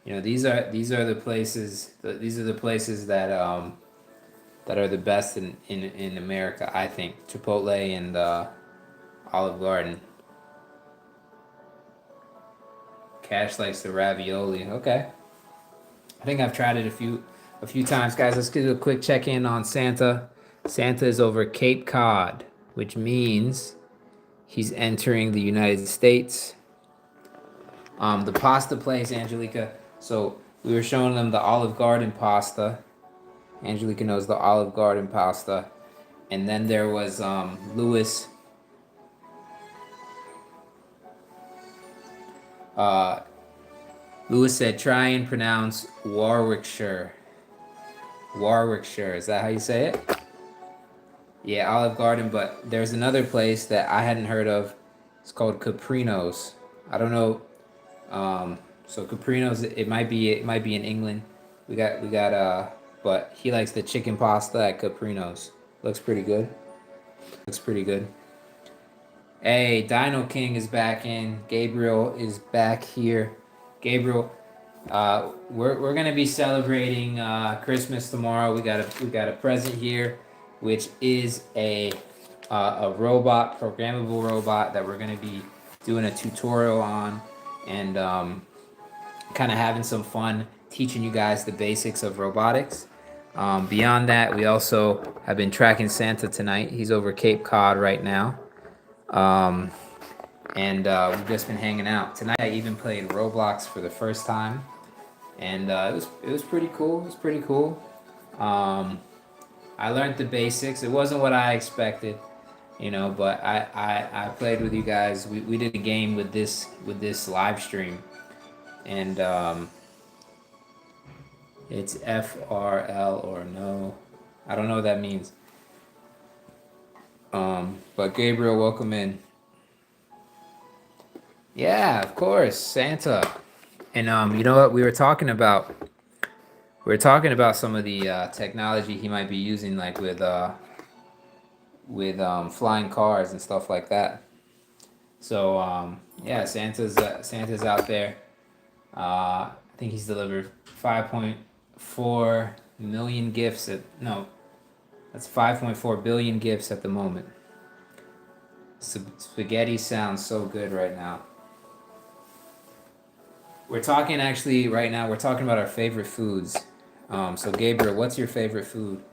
You know, these are the places. These are the places that are the best in America. I think Chipotle and Olive Garden. Cash likes the ravioli. Okay, I think I've tried it a few times, guys. Let's do a quick check in on Santa. Santa is over Cape Cod, which means he's entering the United States. The pasta place, Angelica. So we were showing them the Olive Garden pasta. Angelica knows the Olive Garden pasta. And then there was Lewis. Uh, Lewis said, try and pronounce Warwickshire. Warwickshire, is that how you say it? Yeah, Olive Garden, but there's another place that I hadn't heard of. It's called Caprino's. I don't know. So Caprino's, it might be in England. We got but he likes the chicken pasta at Caprino's. Looks pretty good. Looks pretty good. Hey, Dino King is back in. Gabriel is back here. Gabriel, we're gonna be celebrating Christmas tomorrow. We got a present here, which is a robot, programmable robot that we're gonna be doing a tutorial on, and kind of having some fun teaching you guys the basics of robotics. Beyond that, we also have been tracking Santa tonight. He's over Cape Cod right now. And we've just been hanging out. Tonight I even played Roblox for the first time. And it was pretty cool. It was pretty cool. I learned the basics. It wasn't what I expected, you know, but I played with you guys. We did a game with this live stream. And it's FRL or no. I don't know what that means. But Gabriel, welcome in. Yeah, of course, Santa. And you know what we were talking about? We were talking about some of the technology he might be using, like with flying cars and stuff like that. So yeah, Santa's out there. I think he's delivered 5.4 million gifts at no, that's 5.4 billion gifts at the moment. Spaghetti sounds so good right now. We're talking actually right now. We're talking about our favorite foods. So Gabriel, what's your favorite food?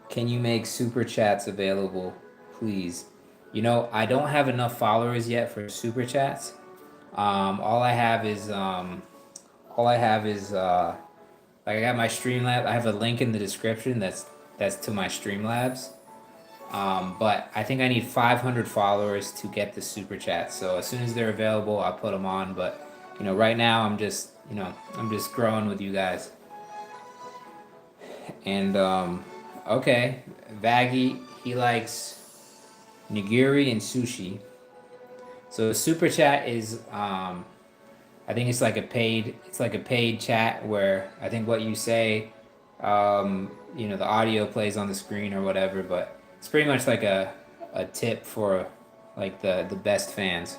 Can you make super chats available, please? You know, I don't have enough followers yet for super chats. All I have is like I got my Streamlab. I have a link in the description that's to my Streamlabs. But I think I need 500 followers to get the super chat. So as soon as they're available, I'll put them on. But you know, right now I'm just growing with you guys. And okay, Vaggy, he likes nigiri and sushi. So the super chat is I think it's like a paid chat where I think what you say, you know, the audio plays on the screen or whatever, but it's pretty much like a tip for like the best fans.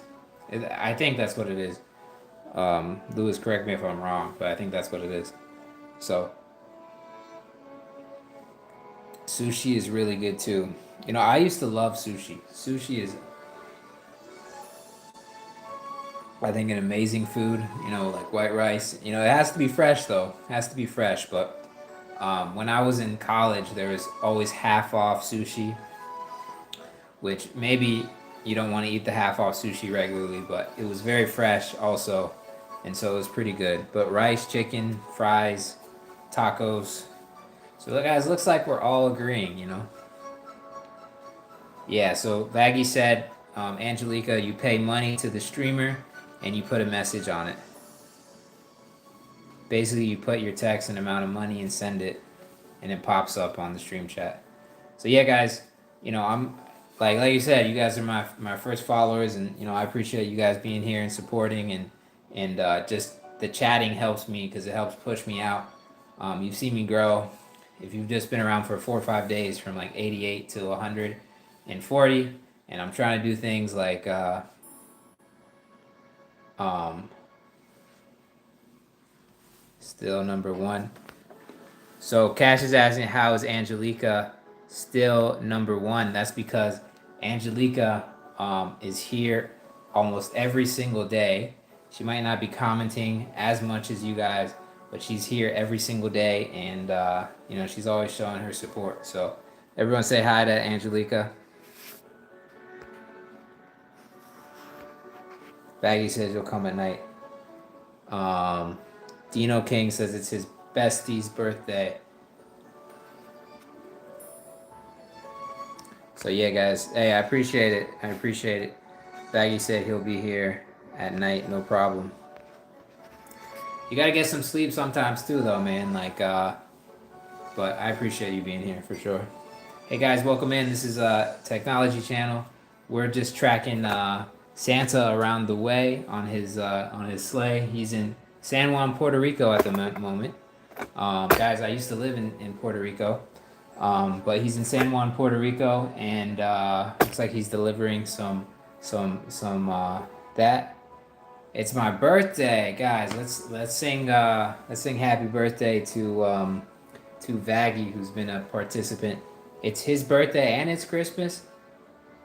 I think that's what it is. Lewis, correct me if I'm wrong, but I think that's what it is. So sushi is really good too. You know, I used to love sushi. Sushi is, I think, an amazing food. You know, like white rice. You know, it has to be fresh though. It has to be fresh. But when I was in college, there was always half off sushi, which you don't want to eat the half off sushi regularly, but it was very fresh also, and so it was pretty good. But rice, chicken, fries, tacos. So look, guys, looks like we're all agreeing, you know. Yeah. So Vaggie said, Angelica, you pay money to the streamer, and you put a message on it. Basically, you put your text and amount of money and send it, and it pops up on the stream chat. So yeah, guys, you know, I'm like you said, you guys are my first followers, and you know, I appreciate you guys being here and supporting, and just the chatting helps me because it helps push me out. You've seen me grow. If you've just been around for 4 or 5 days, from like 88 to 140, and I'm trying to do things like um, still number one. So Cash is asking, how is Angelica still number one? That's because Angelica is here almost every single day. She might not be commenting as much as you guys, but she's here every single day, and you know, she's always showing her support. So everyone say hi to Angelica. Baggy says you'll come at night. Dino King says it's his bestie's birthday. So yeah, guys. Hey, I appreciate it. I appreciate it. Baggy said he'll be here at night, no problem. You gotta get some sleep sometimes too, though, man. Like, but I appreciate you being here for sure. Hey guys, welcome in. This is a technology channel. We're just tracking Santa around the way on his sleigh. He's in San Juan, Puerto Rico at the moment. Guys, I used to live in Puerto Rico. But he's in San Juan, Puerto Rico, and looks like he's delivering some that. It's my birthday, guys. Let's sing happy birthday to Vaggie, who's been a participant. It's his birthday and it's Christmas.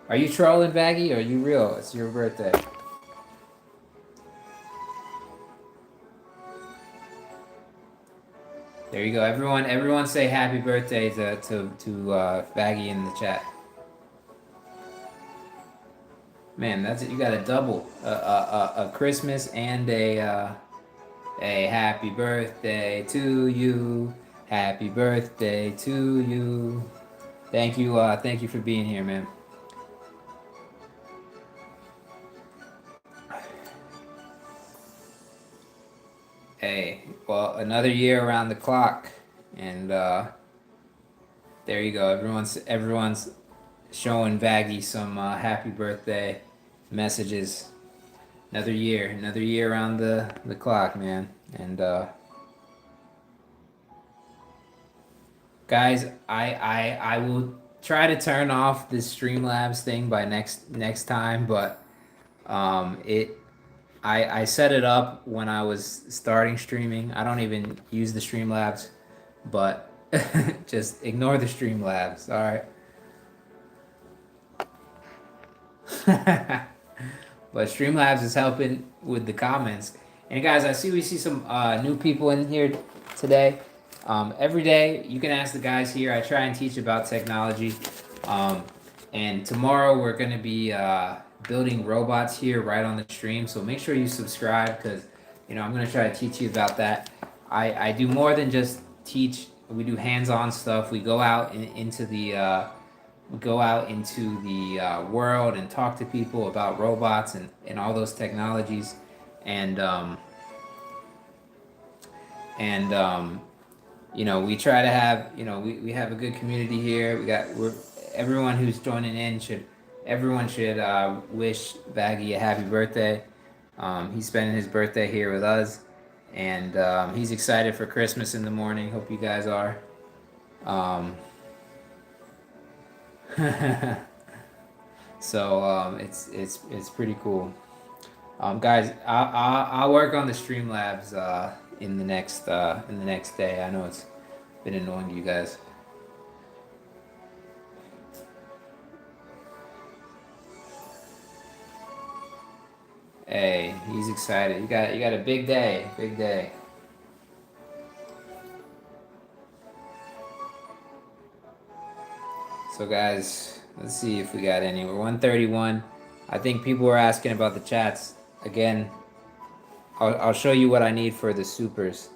Are you trolling, Vaggie, or are you real? It's your birthday. There you go. Everyone say happy birthday to Vaggie in the chat. Man, that's it. You got a double, a Christmas and a happy birthday to you. Happy birthday to you. Thank you for being here, man. Hey, well, another year around the clock, and there you go. Everyone's showing Vaggie some happy birthday messages. Another year around the clock, man. And guys, I will try to turn off this Streamlabs thing by next time, but I set it up when I was starting streaming. I don't even use the Streamlabs, but just ignore the Streamlabs. All right. But Streamlabs is helping with the comments. And guys, we see some new people in here today. Every day, you can ask the guys here. I try and teach about technology. And tomorrow, we're going to be building robots here right on the stream. So make sure you subscribe because, you know, I'm going to try to teach you about that. I do more than just teach. We do hands-on stuff. We go out into the world and talk to people about robots and all those technologies, and you know, we try to have, you know, we have a good community here. Everyone who's joining in should wish Vaggie a happy birthday. He's spending his birthday here with us, and he's excited for Christmas in the morning. Hope you guys are. So it's pretty cool. Guys, I'll work on the Streamlabs in the next day. I know it's been annoying you guys. Hey, he's excited. You got a big day, big day. So guys, let's see if we got any. We're 131. I think people are asking about the chats. Again, I'll show you what I need for the supers.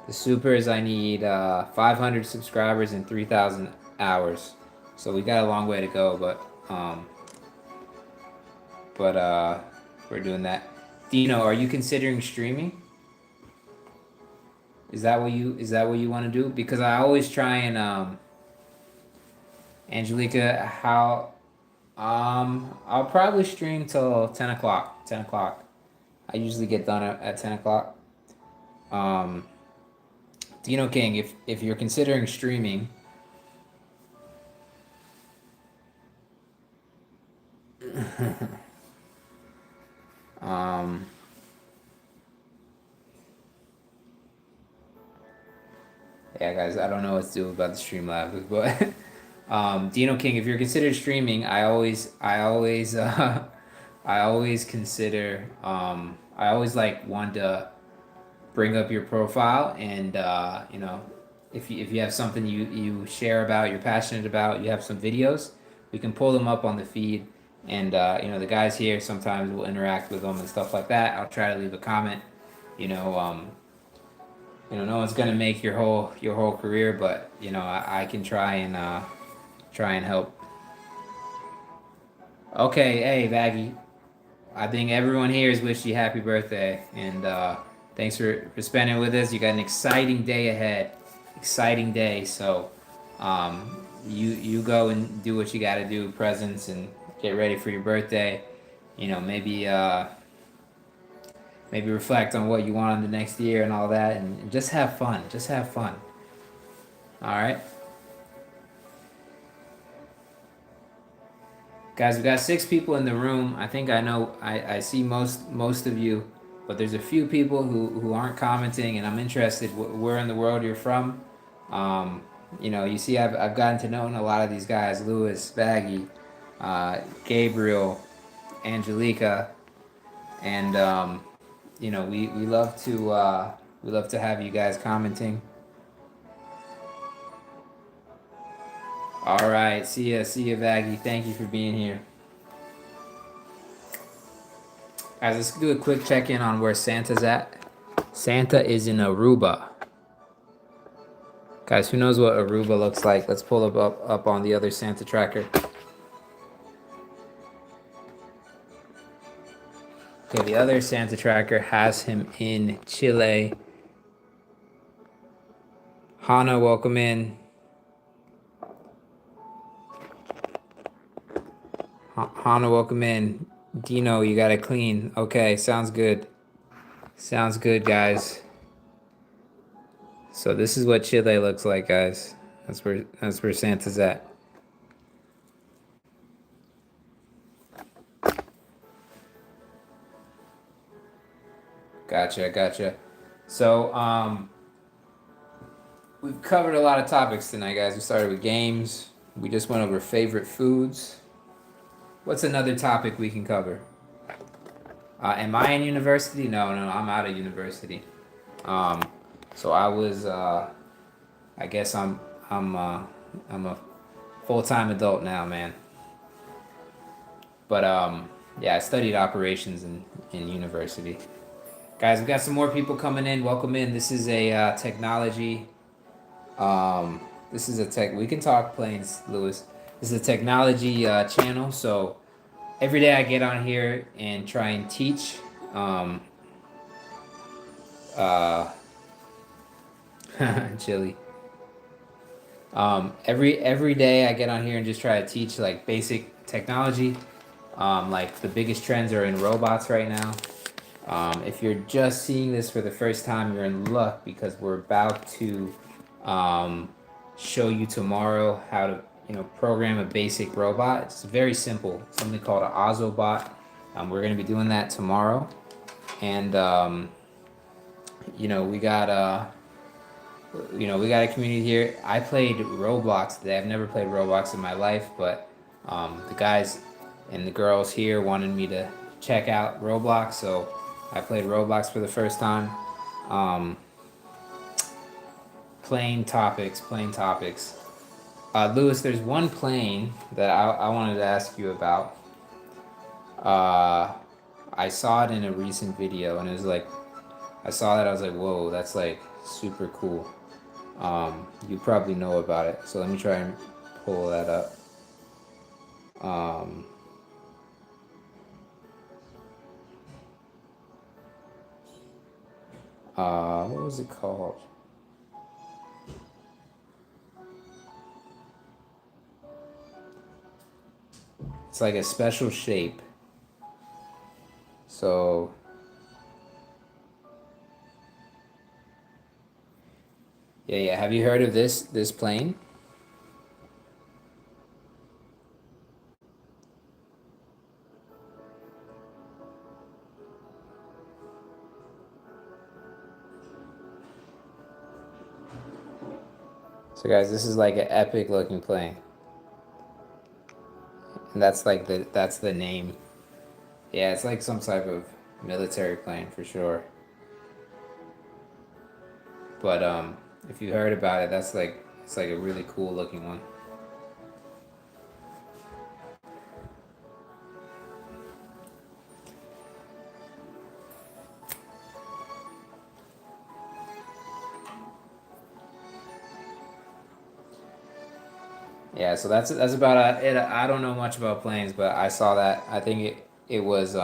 The supers, I need 500 subscribers and 3,000 hours. So we got a long way to go, but we're doing that. Dino, are you considering streaming? Is that what you want to do? Because I always try and Angelica, how I'll probably stream till 10 o'clock. 10 o'clock. I usually get done at 10 o'clock. Um, Dino King, if you're considering streaming, um, yeah, guys, I don't know what to do about the Streamlabs, but Dino King, if you're considered streaming, I always consider, I always like want to bring up your profile and if you have something you share about, you're passionate about, you have some videos, we can pull them up on the feed, and the guys here sometimes will interact with them and stuff like that. I'll try to leave a comment. You know, no one's gonna make your whole career, but I can try and help. Okay, hey Vaggie, I think everyone here has wished you happy birthday, and thanks for spending with us. You got an exciting day ahead, exciting day. So, you go and do what you got to do, presents, and get ready for your birthday. Maybe reflect on what you want in the next year and all that, and just have fun. Just have fun. All right. Guys, we got 6 people in the room. I think I know I see most of you, but there's a few people who aren't commenting, and I'm interested where in the world you're from. You see, I've gotten to know a lot of these guys: Lewis, Baggy, Gabriel, Angelica, and we love to have you guys commenting. All right, see ya, Vaggie. Thank you for being here. Guys, let's do a quick check-in on where Santa's at. Santa is in Aruba. Guys, who knows what Aruba looks like? Let's pull up on the other Santa tracker. Okay, the other Santa tracker has him in Chile. Hana, welcome in. Hana, welcome in. Dino, you gotta clean. Okay, sounds good. Sounds good, guys. So this is what Chile looks like, guys. That's where Santa's at. Gotcha. So we've covered a lot of topics tonight, guys. We started with games. We just went over favorite foods. What's another topic we can cover? Am I in university? No, I'm out of university. So I was. I guess I'm a full-time adult now, man. But yeah, I studied operations in university. Guys, we got some more people coming in. Welcome in. This is a technology. This is a tech. We can talk planes, Lewis. This is a technology channel. So every day I get on here and try and teach. Chili. Every day I get on here and just try to teach like basic technology. Like the biggest trends are in robots right now. If you're just seeing this for the first time, you're in luck because we're about to show you tomorrow how to program a basic robot. It's very simple, something called an Ozobot. We're going to be doing that tomorrow, and we got a community here. I played Roblox today. I've never played Roblox in my life, but the guys and the girls here wanted me to check out Roblox, so I played Roblox for the first time. Plane topics. Lewis, there's one plane that I wanted to ask you about. Uh, I saw it in a recent video, and it was like, I saw that, I was like, whoa, that's like super cool. You probably know about it, so let me try and pull that up. Um, what was it called? It's like a special shape. So yeah. Have you heard of this plane? So guys, this is like an epic looking plane. And that's the name. Yeah, it's like some type of military plane for sure. But if you heard about it, that's like it's like a really cool looking one. Yeah, so that's about it. I don't know much about planes, but I saw that. I think it was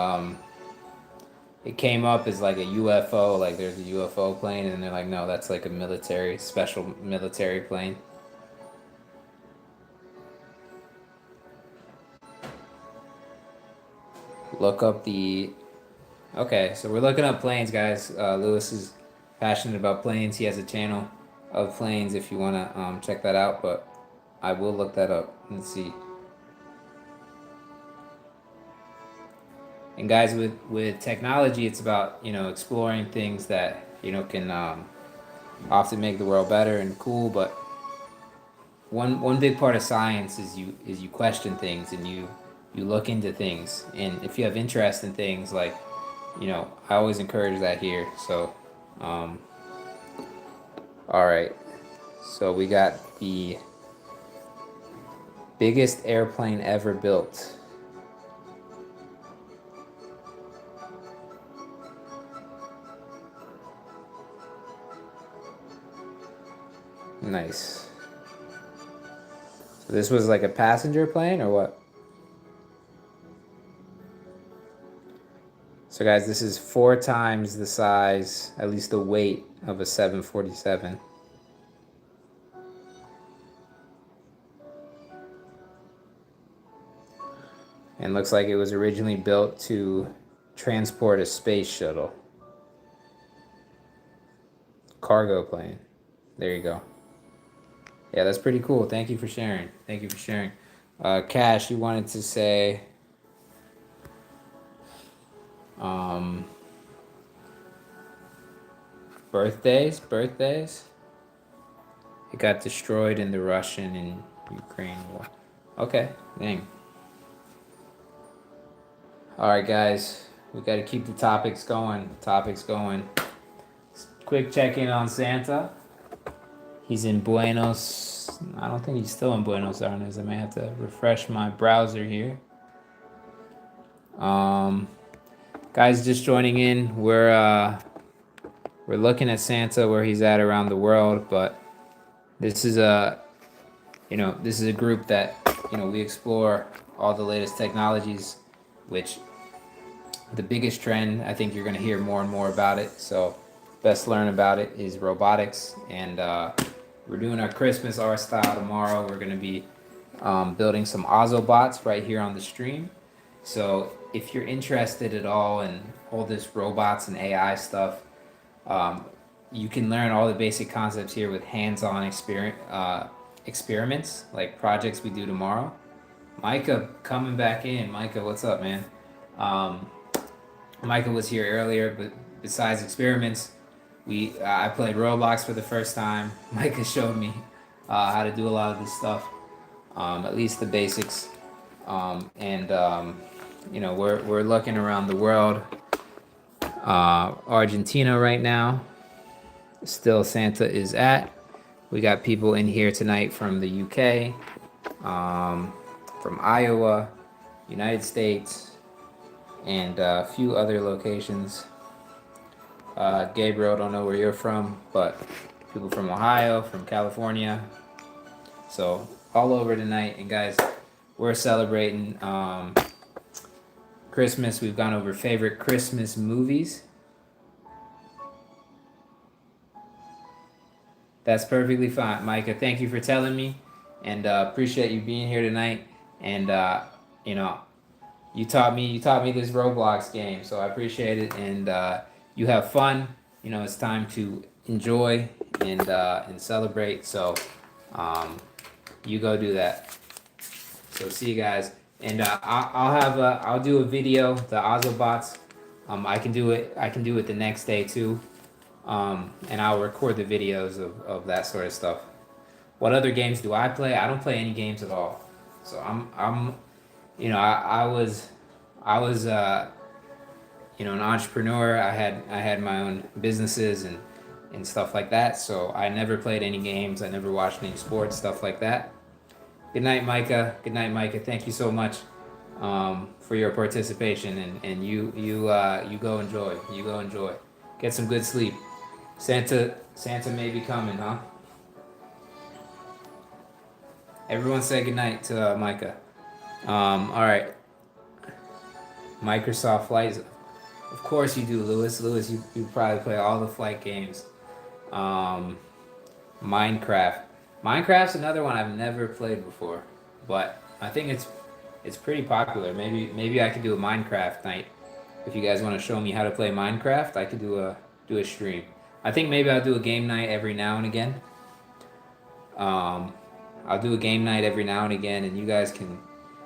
it came up as like a UFO, like there's a UFO plane, and they're like, no, that's like a military special military plane. Look up the Okay, so we're looking up planes, guys. Lewis is passionate about planes. He has a channel of planes if you want to check that out, but I will look that up and see. And guys, with technology, it's about, exploring things that, can often make the world better and cool, but one big part of science is you question things and you look into things. And if you have interest in things like, I always encourage that here. So, um, all right. So we got the biggest airplane ever built. Nice. So this was like a passenger plane or what? So guys, this is 4 times the size, at least the weight of a 747. And looks like it was originally built to transport a space shuttle. Cargo plane. There you go. Yeah, that's pretty cool. Thank you for sharing. Thank you for sharing. Cash, you wanted to say um, birthdays. It got destroyed in the Russian and Ukraine war. Okay, dang. All right, guys, we got to keep the topics going. Quick check in on Santa. He's in Buenos. I don't think he's still in Buenos Aires. I may have to refresh my browser here. Guys, just joining in. We're looking at Santa where he's at around the world, but this is a group that we explore all the latest technologies, which the biggest trend, I think you're going to hear more and more about it. So best learn about it is robotics, and we're doing our Christmas art style tomorrow. We're going to be building some Ozobots right here on the stream. So if you're interested at all in all this robots and AI stuff, you can learn all the basic concepts here with hands-on experiments, like projects we do tomorrow. Micah coming back in. Micah, what's up, man? Micah was here earlier, but besides experiments, I played Roblox for the first time. Micah showed me how to do a lot of this stuff, at least the basics. We're looking around the world. Argentina right now, still Santa is at. We got people in here tonight from the UK, from Iowa, United States, and a few other locations. Gabriel, don't know where you're from, but people from Ohio, from California, so all over tonight. And guys, we're celebrating Christmas. We've gone over favorite Christmas movies. That's perfectly fine, Micah. Thank you for telling me, and appreciate you being here tonight. And you know, you taught me this Roblox game, so I appreciate it. And you have fun. It's time to enjoy and celebrate. So you go do that. So see you guys, and I'll do a video, the Ozobots. I can do it. I can do it the next day too. And I'll record the videos of that sort of stuff. What other games do I play? I don't play any games at all. So I was an entrepreneur. I had my own businesses and stuff like that. So I never played any games. I never watched any sports, stuff like that. Good night, Micah. Good night, Micah. Thank you so much for your participation, and you go enjoy. You go enjoy. Get some good sleep. Santa may be coming, huh? Everyone say goodnight to Micah. All right. Microsoft Flight. Of course you do, Lewis. Lewis, you probably play all the flight games. Um, Minecraft. Minecraft's another one I've never played before, but I think it's pretty popular. Maybe I could do a Minecraft night. If you guys want to show me how to play Minecraft, I could do a stream. I think maybe I'll do a game night every now and again. Um, I'll do a game night every now and again, and you guys can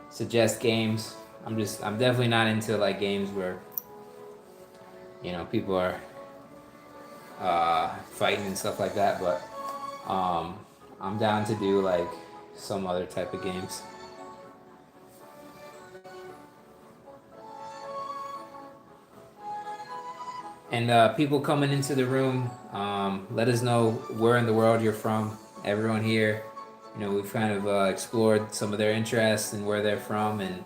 suggest games. I'm definitely not into like games where people are fighting and stuff like that, but I'm down to do like some other type of games. And people coming into the room, let us know where in the world you're from. Everyone here, we've kind of explored some of their interests and where they're from, and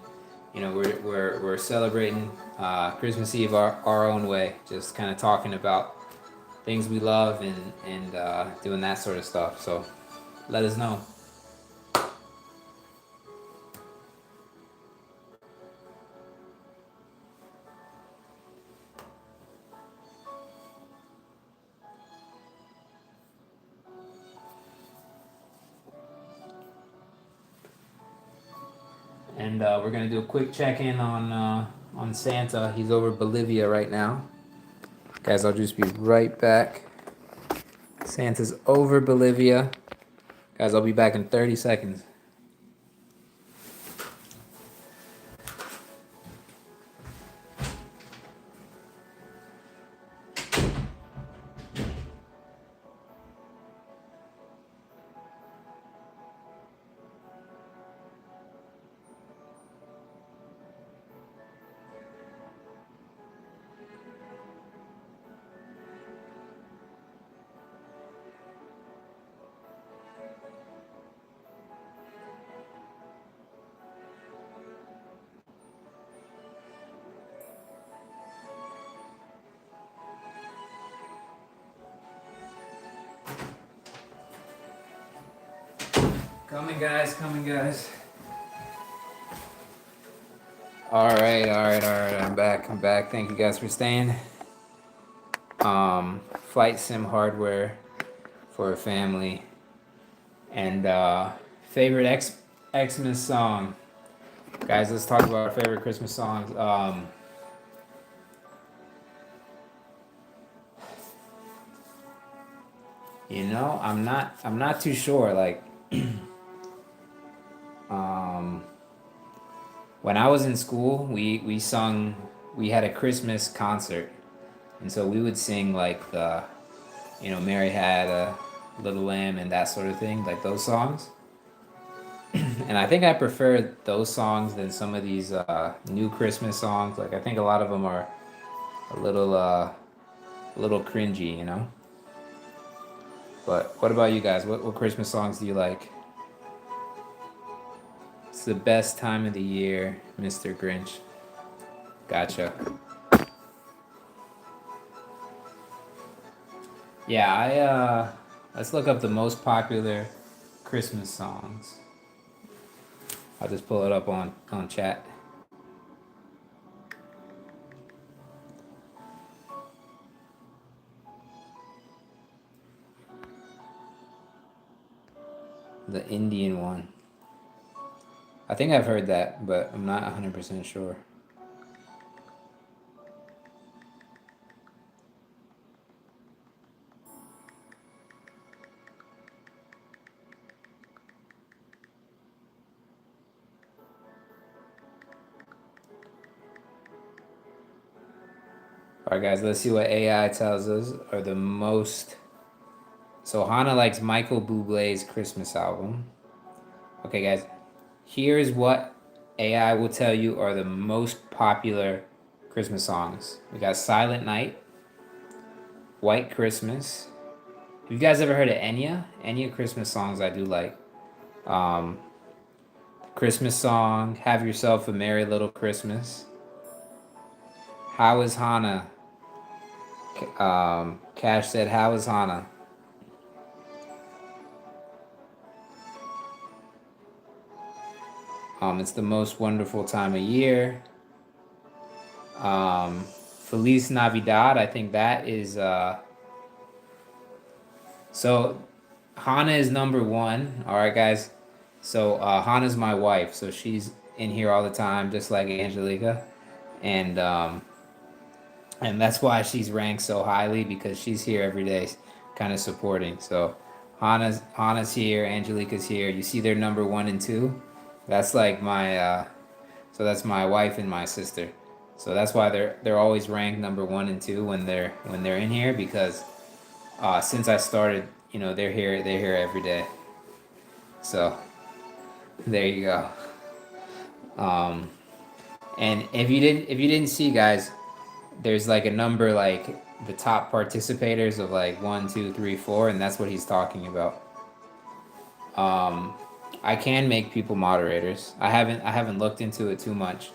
we're celebrating Christmas Eve our own way, just kind of talking about things we love and doing that sort of stuff. So let us know. And we're gonna do a quick check-in on Santa. He's over Bolivia right now. Guys, I'll just be right back. Santa's over Bolivia. Guys, I'll be back in 30 seconds. Coming, guys. All right. I'm back. Thank you guys for staying. Flight sim hardware for a family, and favorite Xmas song. Guys, let's talk about our favorite Christmas songs. I'm not too sure. Like, when I was in school, we had a Christmas concert, and so we would sing like Mary Had a Little Lamb and that sort of thing, like those songs. And I think I prefer those songs than some of these new Christmas songs. Like I think a lot of them are a little cringy. But what about you guys? What Christmas songs do you like? It's the best time of the year, Mr. Grinch. Gotcha. Yeah, let's look up the most popular Christmas songs. I'll just pull it up on chat. The Indian one. I think I've heard that, but I'm not 100% sure. All right, guys, let's see what AI tells us are the most. So Hana likes Michael Bublé's Christmas album. Okay, guys, here's what AI will tell you are the most popular Christmas songs. We got Silent Night, White Christmas. Have you guys ever heard of Enya? Enya Christmas songs I do like. Um, Christmas song, Have Yourself a Merry Little Christmas. How is Hana? Cash said, How is Hana? It's the most wonderful time of year. Feliz Navidad, I think that is so Hana is number one. All right, guys. So Hana's my wife, so she's in here all the time, just like Angelica, and that's why she's ranked so highly because she's here every day, kind of supporting. So Hana's here, Angelica's here. You see, they're number one and two. That's like my so that's my wife and my sister. So that's why they're always ranked number one and two when they're in here because since I started, they're here every day. So there you go. Um, and if you didn't see, guys, there's like a number like the top participators of like 1, 2, 3, 4, and that's what he's talking about. Um, I can make people moderators. I haven't looked into it too much.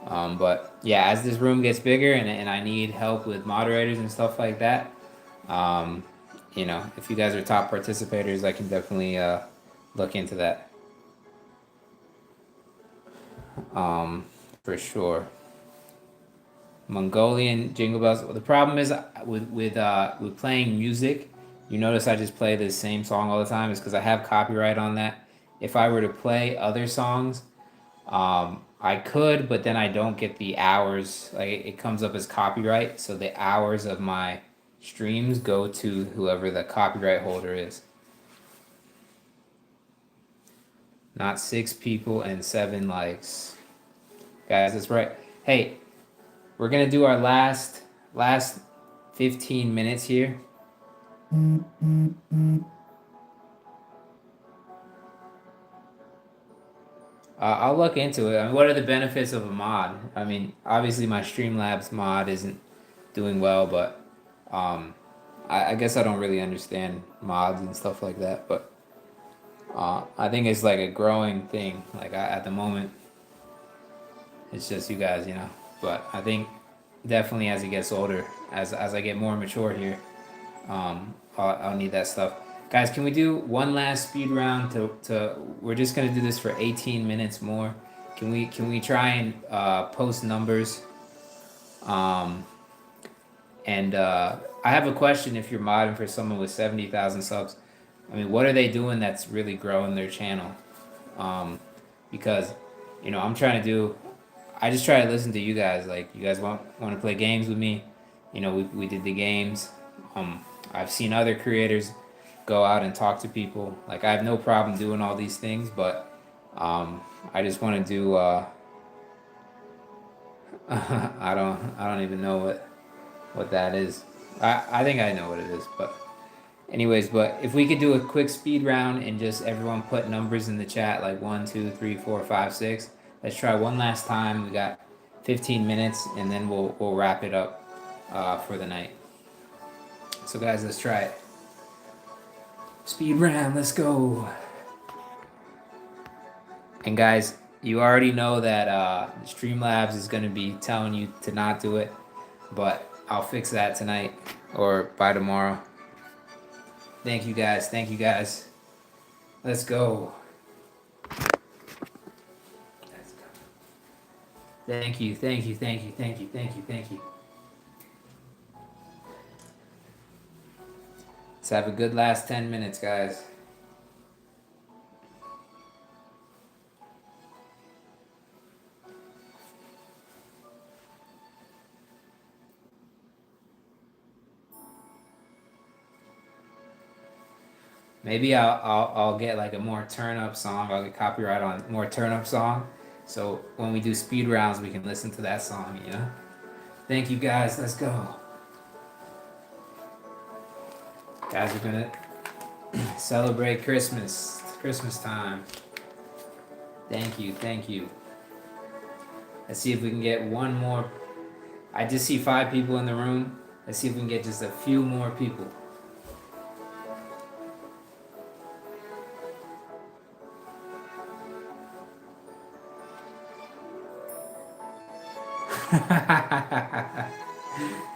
But yeah, as this room gets bigger and I need help with moderators and stuff like that, um, if you guys are top participators, I can definitely look into that for sure. Mongolian Jingle Bells. The problem is with playing music. You notice I just play the same song all the time. Is because I have copyright on that. If I were to play other songs, I could, but then I don't get the hours. Like it comes up as copyright, so the hours of my streams go to whoever the copyright holder is. Not 6 people and 7 likes. Guys, that's right. Hey, we're gonna do our last 15 minutes here. I'll look into it. I mean, what are the benefits of a mod? I mean, obviously my Streamlabs mod isn't doing well, but I guess I don't really understand mods and stuff like that. But I think it's like a growing thing. Like at the moment, it's just you guys, But I think definitely as he gets older, as I get more mature here, I'll need that stuff. Guys, can we do one last speed round to we're just gonna do this for 18 minutes more. Can we try and post numbers? And I have a question if you're modding for someone with 70,000 subs. I mean, what are they doing that's really growing their channel? Because, I'm trying to do, I just try to listen to you guys. Like, you guys want to play games with me? We did the games. I've seen other creators go out and talk to people. Like, I have no problem doing all these things, but I just want to do, I don't even know what that is. I think I know what it is, but anyways, but if we could do a quick speed round and just everyone put numbers in the chat like 1, 2, 3, 4, 5, 6. Let's try one last time. We got 15 minutes and then we'll wrap it up for the night. So guys, let's try it. Speed round, let's go. And guys, you already know that Streamlabs is going to be telling you to not do it, but I'll fix that tonight or by tomorrow. Thank you guys. Thank you guys. Let's go. Let's go. Thank you. Thank you. Thank you. Thank you. Thank you. Thank you. Let's have a good last 10 minutes, guys. Maybe I'll get like a more turn up song. I'll get copyright on more turn up song. So when we do speed rounds, we can listen to that song, you know? Thank you guys. Let's go. Guys, we're gonna celebrate Christmas. It's Christmas time. Thank you. Thank you. Let's see if we can get one more. I just see 5 people in the room. Let's see if we can get just a few more people.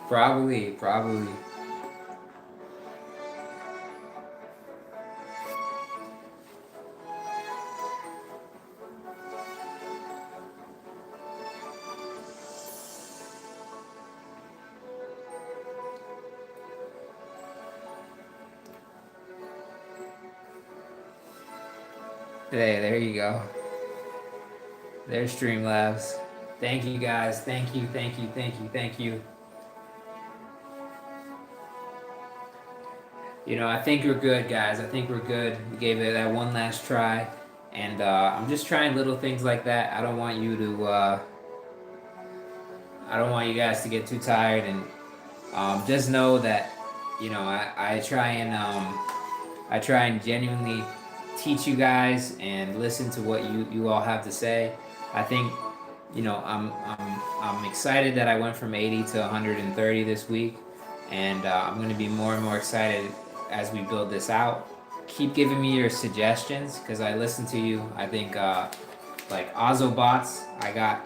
Probably. There you go. There's Streamlabs. Thank you guys. Thank you. You know, I think we're good, guys. I think we're good. We gave it that one last try, and I'm just trying little things like that. I don't want you to. I don't want you guys to get too tired, and just know that, you know, I try and genuinely teach you guys and listen to what you all have to say. I think, you know, I'm excited that I went from 80 to 130 this week, and I'm going to be more and more excited as we build this out. Keep giving me your suggestions because I listen to you. I think like Ozobots, I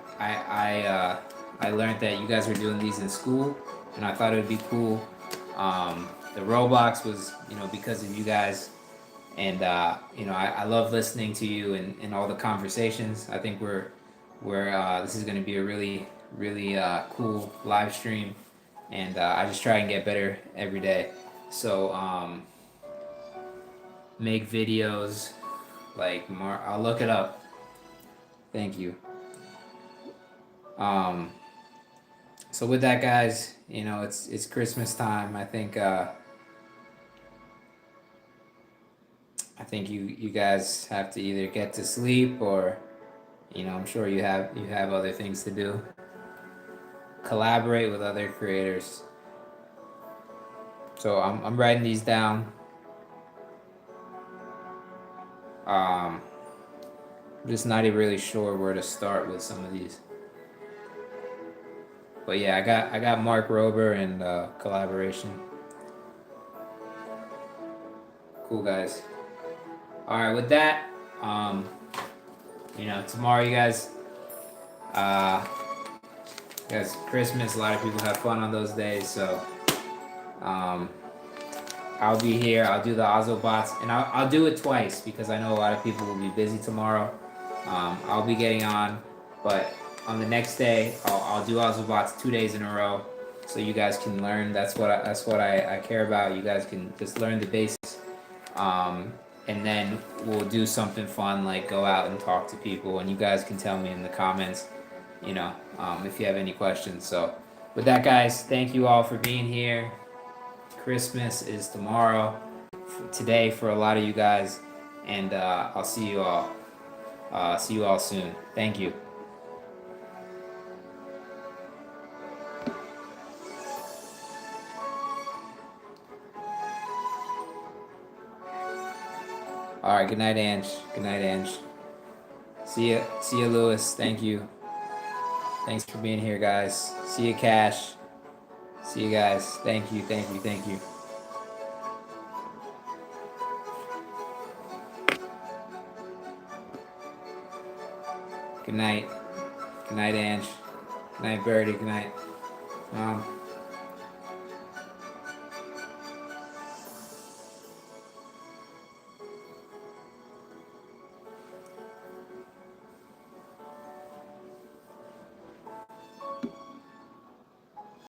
learned that you guys were doing these in school, and I thought it would be cool. The Roblox was, you know, because of you guys, and you know, I love listening to you and all the conversations. I think this is going to be a really cool live stream, and I just try and get better every day. So make videos like more. I'll look it up. Thank you. So with that, guys, you know, it's Christmas time. I think you guys have to either get to sleep or, you know, I'm sure you have other things to do. Collaborate with other creators. So I'm writing these down. I'm just not even really sure where to start with some of these. But yeah, I got Mark Rober and collaboration. Cool, guys. All right, with that, you know, tomorrow, you guys, Christmas. A lot of people have fun on those days, so I'll be here. I'll do the Ozobots, and I'll do it twice because I know a lot of people will be busy tomorrow. I'll be getting on, but on the next day, I'll do Ozobots 2 days in a row, so you guys can learn. That's what I care about. You guys can just learn the basics, and then we'll do something fun like go out and talk to people, and you guys can tell me in the comments, you know, if you have any questions. So, with that, guys, thank you all for being here. Christmas is tomorrow, today for a lot of you guys, and I'll see you all. See you all soon. Thank you. All right. Good night, Ange. Good night, Ange. See ya, Lewis. Thank you. Thanks for being here, guys. See you, Cash. See you guys. Thank you. Good night. Good night, Ange. Good night, Birdie. Good night.